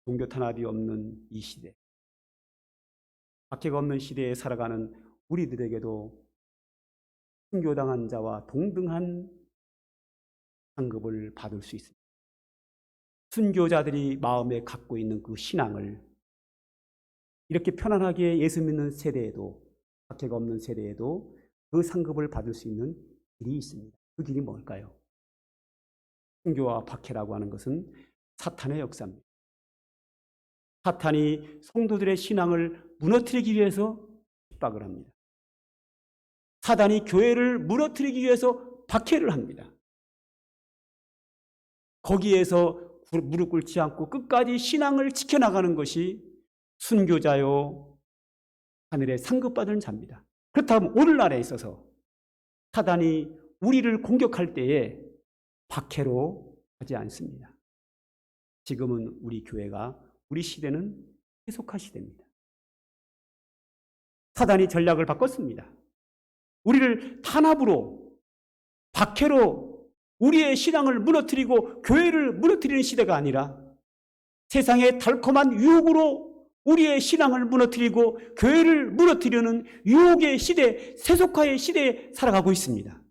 Speaker 1: 종교 탄압이 없는 이 시대, 박해가 없는 시대에 살아가는 우리들에게도 순교당한 자와 동등한 상급을 받을 수 있습니다. 순교자들이 마음에 갖고 있는 그 신앙을 이렇게 편안하게 예수 믿는 세대에도, 박해가 없는 세대에도 그 상급을 받을 수 있는 길이 있습니다. 그 길이 뭘까요? 순교와 박해라고 하는 것은 사탄의 역사입니다. 사탄이 성도들의 신앙을 무너뜨리기 위해서 핍박을 합니다. 사단이 교회를 무너뜨리기 위해서 박해를 합니다. 거기에서 무릎 꿇지 않고 끝까지 신앙을 지켜나가는 것이 순교자요 하늘에 상급받은 자입니다. 그렇다면 오늘날에 있어서 사단이 우리를 공격할 때에 박해로 하지 않습니다. 지금은 우리 교회가, 우리 시대는 해석화 시대입니다. 사단이 전략을 바꿨습니다. 우리를 탄압으로, 박해로 우리의 신앙을 무너뜨리고 교회를 무너뜨리는 시대가 아니라 세상의 달콤한 유혹으로 우리의 신앙을 무너뜨리고 교회를 무너뜨리는 유혹의 시대, 세속화의 시대에 살아가고 있습니다.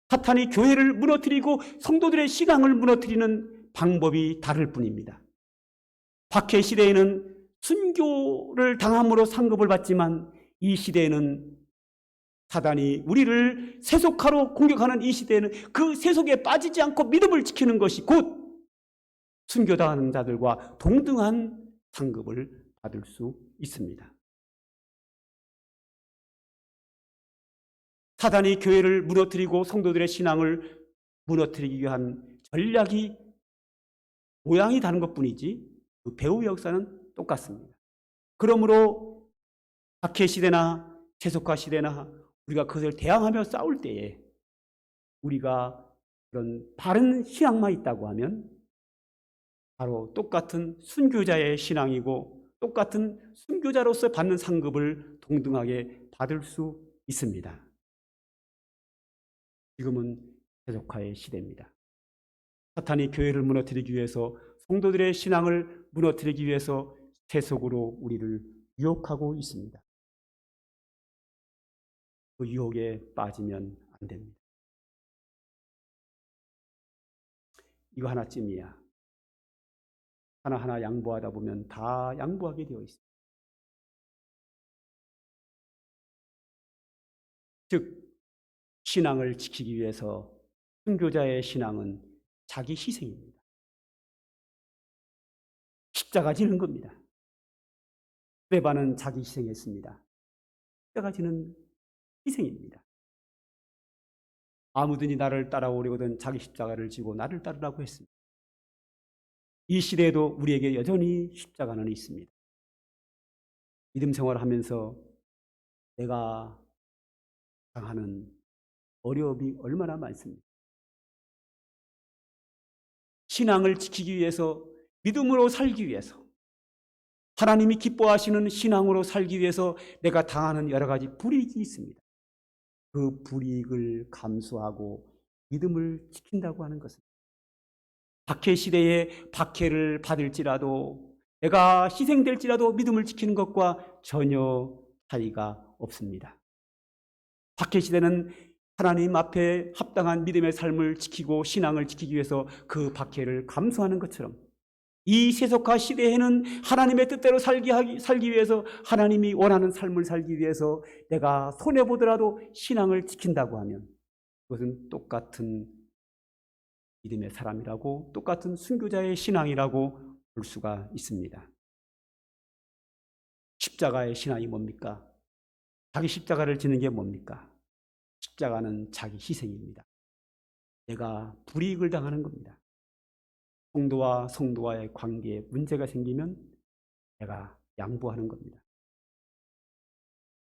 Speaker 1: 사탄이 교회를 무너뜨리고 성도들의 신앙을 무너뜨리는 방법이 다를 뿐입니다. 박해 시대에는 순교를 당함으로 상급을 받지만 이 시대에는 사단이 우리를 세속화로 공격하는 이 시대에는 그 세속에 빠지지 않고 믿음을 지키는 것이 곧 순교당하는 자들과 동등한 상급을 받을 수 있습니다. 사단이 교회를 무너뜨리고 성도들의 신앙을 무너뜨리기 위한 전략이 모양이 다른 것뿐이지 그 배후의 역사는 똑같습니다. 그러므로 박해 시대나 세속화 시대나 우리가 그것을 대항하며 싸울 때에 우리가 그런 바른 신앙만 있다고 하면 바로 똑같은 순교자의 신앙이고 똑같은 순교자로서 받는 상급을 동등하게 받을 수 있습니다. 지금은 세속화의 시대입니다. 사탄이 교회를 무너뜨리기 위해서, 성도들의 신앙을 무너뜨리기 위해서 세속으로 우리를 유혹하고 있습니다. 그 유혹에 빠지면 안 됩니다. 이거 하나쯤이야. 하나하나 양보하다 보면 다 양보하게 되어 있습니다. 즉, 신앙을 지키기 위해서 순교자의 신앙은 자기 희생입니다. 십자가 지는 겁니다. 스데반은 자기 희생했습니다. 십자가 지는 희생입니다. 아무든지 나를 따라오려거든 자기 십자가를 지고 나를 따르라고 했습니다. 이 시대에도 우리에게 여전히 십자가는 있습니다. 믿음 생활을 하면서 내가 당하는 어려움이 얼마나 많습니다. 신앙을 지키기 위해서, 믿음으로 살기 위해서, 하나님이 기뻐하시는 신앙으로 살기 위해서 내가 당하는 여러 가지 불이익이 있습니다. 그 불이익을 감수하고 믿음을 지킨다고 하는 것은 박해 시대에 박해를 받을지라도, 내가 희생될지라도 믿음을 지키는 것과 전혀 차이가 없습니다. 박해 시대는 하나님 앞에 합당한 믿음의 삶을 지키고 신앙을 지키기 위해서 그 박해를 감수하는 것처럼, 이 세속화 시대에는 하나님의 뜻대로 살기 위해서, 하나님이 원하는 삶을 살기 위해서 내가 손해보더라도 신앙을 지킨다고 하면 그것은 똑같은 믿음의 사람이라고, 똑같은 순교자의 신앙이라고 볼 수가 있습니다. 십자가의 신앙이 뭡니까? 자기 십자가를 지는 게 뭡니까? 십자가는 자기 희생입니다. 내가 불이익을 당하는 겁니다. 성도와 성도와의 관계에 문제가 생기면 내가 양보하는 겁니다.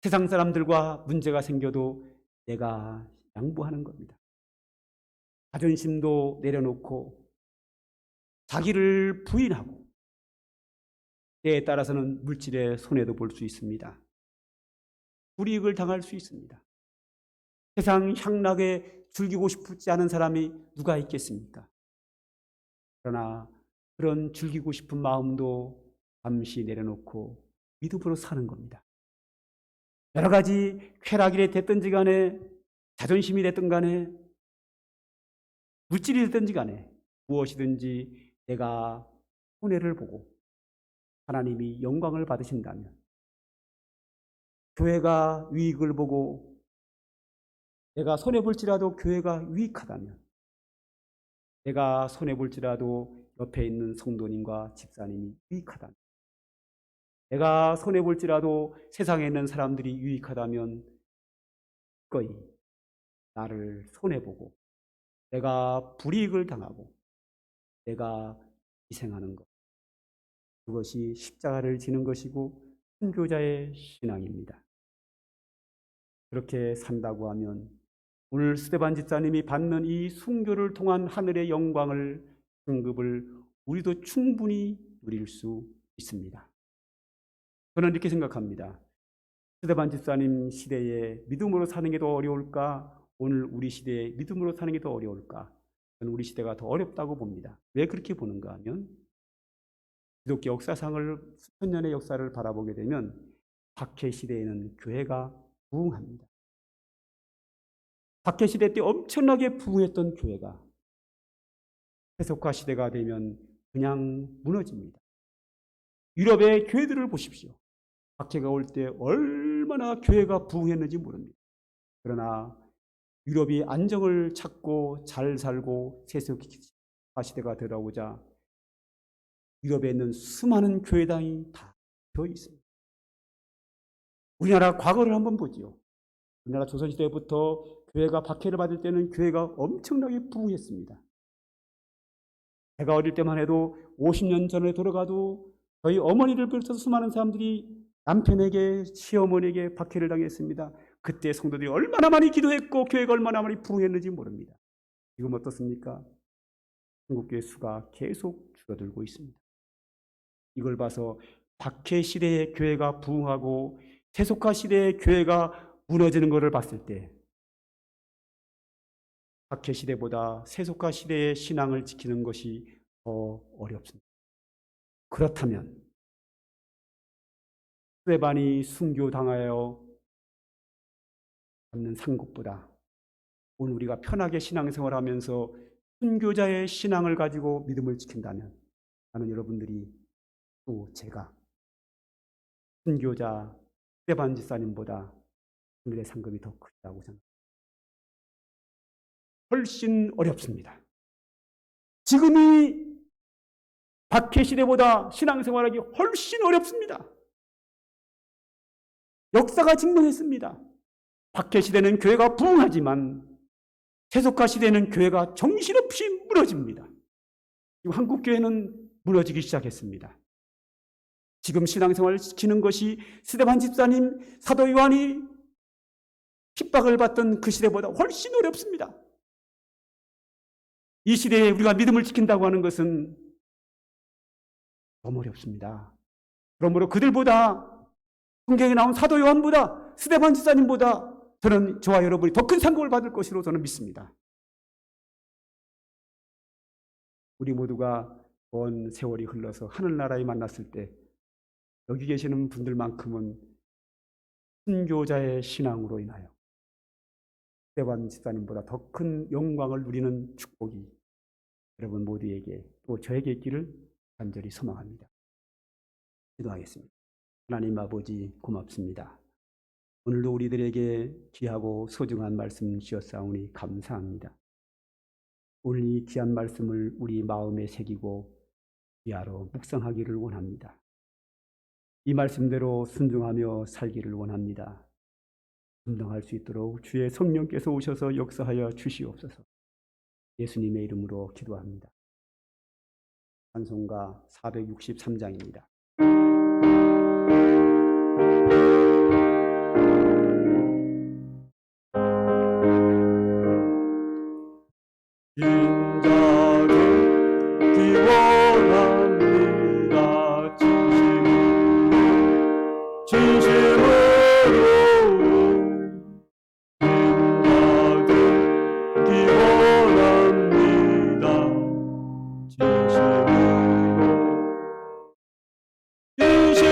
Speaker 1: 세상 사람들과 문제가 생겨도 내가 양보하는 겁니다. 자존심도 내려놓고 자기를 부인하고, 때에 따라서는 물질의 손해도 볼 수 있습니다. 불이익을 당할 수 있습니다. 세상 향락에 즐기고 싶지 않은 사람이 누가 있겠습니까? 그러나 그런 즐기고 싶은 마음도 잠시 내려놓고 믿음으로 사는 겁니다. 여러 가지 쾌락이 됐든지 간에, 자존심이 됐든 간에, 물질이 됐든지 간에 무엇이든지 내가 손해를 보고 하나님이 영광을 받으신다면, 교회가 유익을 보고 내가 손해볼지라도 교회가 유익하다면, 내가 손해볼지라도 옆에 있는 성도님과 집사님이 유익하다면, 내가 손해볼지라도 세상에 있는 사람들이 유익하다면 거의 나를 손해보고 내가 불이익을 당하고 내가 희생하는 것, 그것이 십자가를 지는 것이고 순교자의 신앙입니다. 그렇게 산다고 하면 오늘 스데반 집사님이 받는 이 순교를 통한 하늘의 영광을, 등급을 우리도 충분히 누릴 수 있습니다. 저는 이렇게 생각합니다. 스데반 집사님 시대에 믿음으로 사는 게 더 어려울까? 오늘 우리 시대에 믿음으로 사는 게 더 어려울까? 저는 우리 시대가 더 어렵다고 봅니다. 왜 그렇게 보는가 하면, 기독교 역사상을, 수천 년의 역사를 바라보게 되면 박해 시대에는 교회가 부흥합니다. 박해 시대 때 엄청나게 부흥했던 교회가 세속화 시대가 되면 그냥 무너집니다. 유럽의 교회들을 보십시오. 박해가 올 때 얼마나 교회가 부흥했는지 모릅니다. 그러나 유럽이 안정을 찾고 잘 살고 세속화 시대가 들어오자 유럽에 있는 수많은 교회당이 다 되어 있습니다. 우리나라 과거를 한번 보지요. 우리나라 조선시대부터 교회가 박해를 받을 때는 교회가 엄청나게 부흥했습니다. 제가 어릴 때만 해도 50년 전에 돌아가도 저희 어머니를 비롯해서 수많은 사람들이 남편에게, 시어머니에게 박해를 당했습니다. 그때 성도들이 얼마나 많이 기도했고 교회가 얼마나 많이 부흥했는지 모릅니다. 지금 어떻습니까? 한국교회 수가 계속 줄어들고 있습니다. 이걸 봐서 박해 시대의 교회가 부흥하고 세속화 시대의 교회가 무너지는 것을 봤을 때 박해 시대보다 세속화 시대의 신앙을 지키는 것이 더 어렵습니다. 그렇다면 스데반이 순교당하여 받는 상급보다 오늘 우리가 편하게 신앙생활하면서 순교자의 신앙을 가지고 믿음을 지킨다면 나는 여러분들이 또 제가 순교자 스데반 집사님보다 하늘의 상급이 더 크다고 생각합니다. 훨씬 어렵습니다. 지금이 박해 시대보다 신앙생활하기 훨씬 어렵습니다. 역사가 증명했습니다. 박해 시대는 교회가 부흥하지만 세속화 시대는 교회가 정신없이 무너집니다. 지금 한국 교회는 무너지기 시작했습니다. 지금 신앙생활을 지키는 것이 스데반 집사님, 사도 요한이 핍박을 받던 그 시대보다 훨씬 어렵습니다. 이 시대에 우리가 믿음을 지킨다고 하는 것은 너무 어렵습니다. 그러므로 그들보다 성경에 나온 사도 요한보다 스데반 집사님보다 저와 여러분이 더 큰 상급을 받을 것으로 저는 믿습니다. 우리 모두가 먼 세월이 흘러서 하늘나라에 만났을 때 여기 계시는 분들만큼은 순교자의 신앙으로 인하여 스데반 집사님보다 더 큰 영광을 누리는 축복이 여러분 모두에게 또 저에게 있기를 간절히 소망합니다. 기도하겠습니다. 하나님 아버지 고맙습니다. 오늘도 우리들에게 귀하고 소중한 말씀 주셨사오니 감사합니다. 오늘 이 귀한 말씀을 우리 마음에 새기고 귀하로 묵상하기를 원합니다. 이 말씀대로 순종하며 살기를 원합니다. 감당할 수 있도록 주의 성령께서 오셔서 역사하여 주시옵소서. 예수님의 이름으로 기도합니다. 찬송가 463장입니다. 인자를 기원합니다. 진심으로 인자를 기원합니다. 진심으로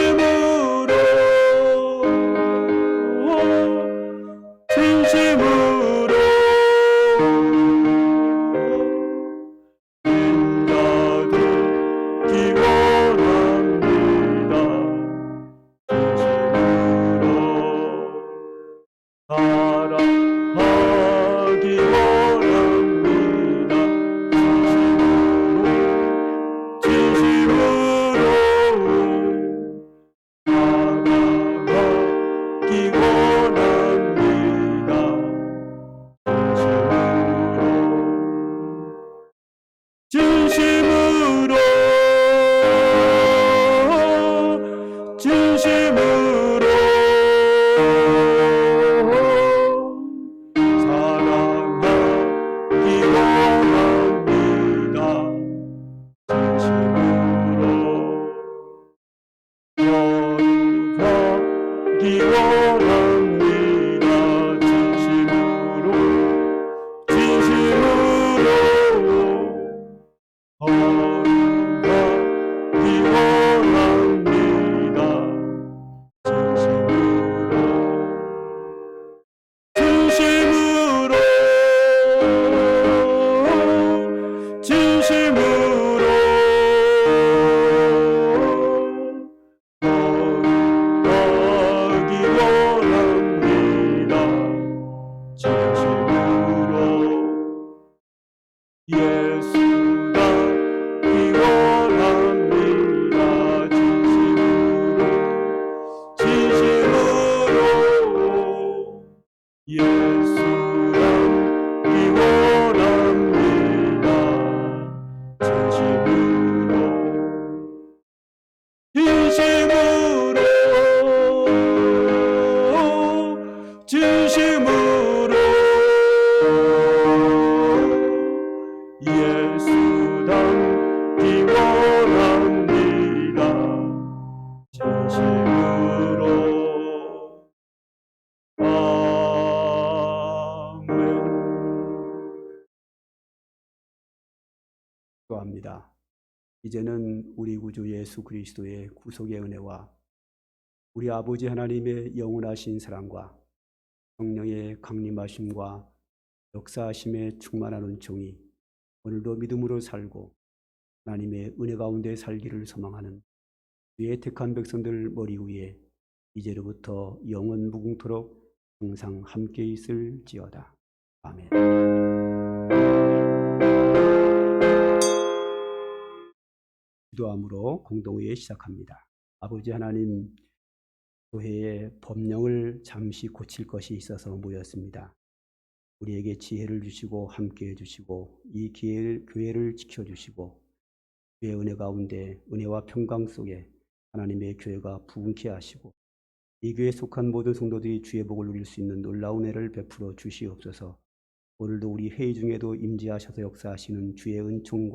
Speaker 1: 사랑하기 원합니다. 진심으로 사랑하기 원합니다. 진심으로 진심으로 사랑하기 원합니다. 진심으로 거룩하기 원합니다. 진심으로 진심으로 거룩하기 원합니다. 진심으로 진심으로 거룩하기 원합니다. 기도합니다. 이제는 우리 구주 예수 그리스도의 구속의 은혜와 우리 아버지 하나님의 영원하신 사랑과 성령의 강림하심과 역사하심에 충만한 은총이 오늘도 믿음으로 살고 하나님의 은혜 가운데 살기를 소망하는 주의 택한 백성들 머리 위에 이제로부터 영원 무궁토록 항상 함께 있을지어다. 아멘. 기도함으로 공동회에 시작합니다. 아버지 하나님, 교회의 법령을 잠시 고칠 것이 있어서 모였습니다. 우리에게 지혜를 주시고 함께해 주시고 이 교회를 지켜주시고 주의 은혜 가운데 은혜와 평강 속에 하나님의 교회가 부흥케 하시고 이 교회에 속한 모든 성도들이 주의 복을 누릴 수 있는 놀라운 은혜를 베풀어 주시옵소서. 오늘도 우리 회의 중에도 임재하셔서 역사하시는 주의 은총과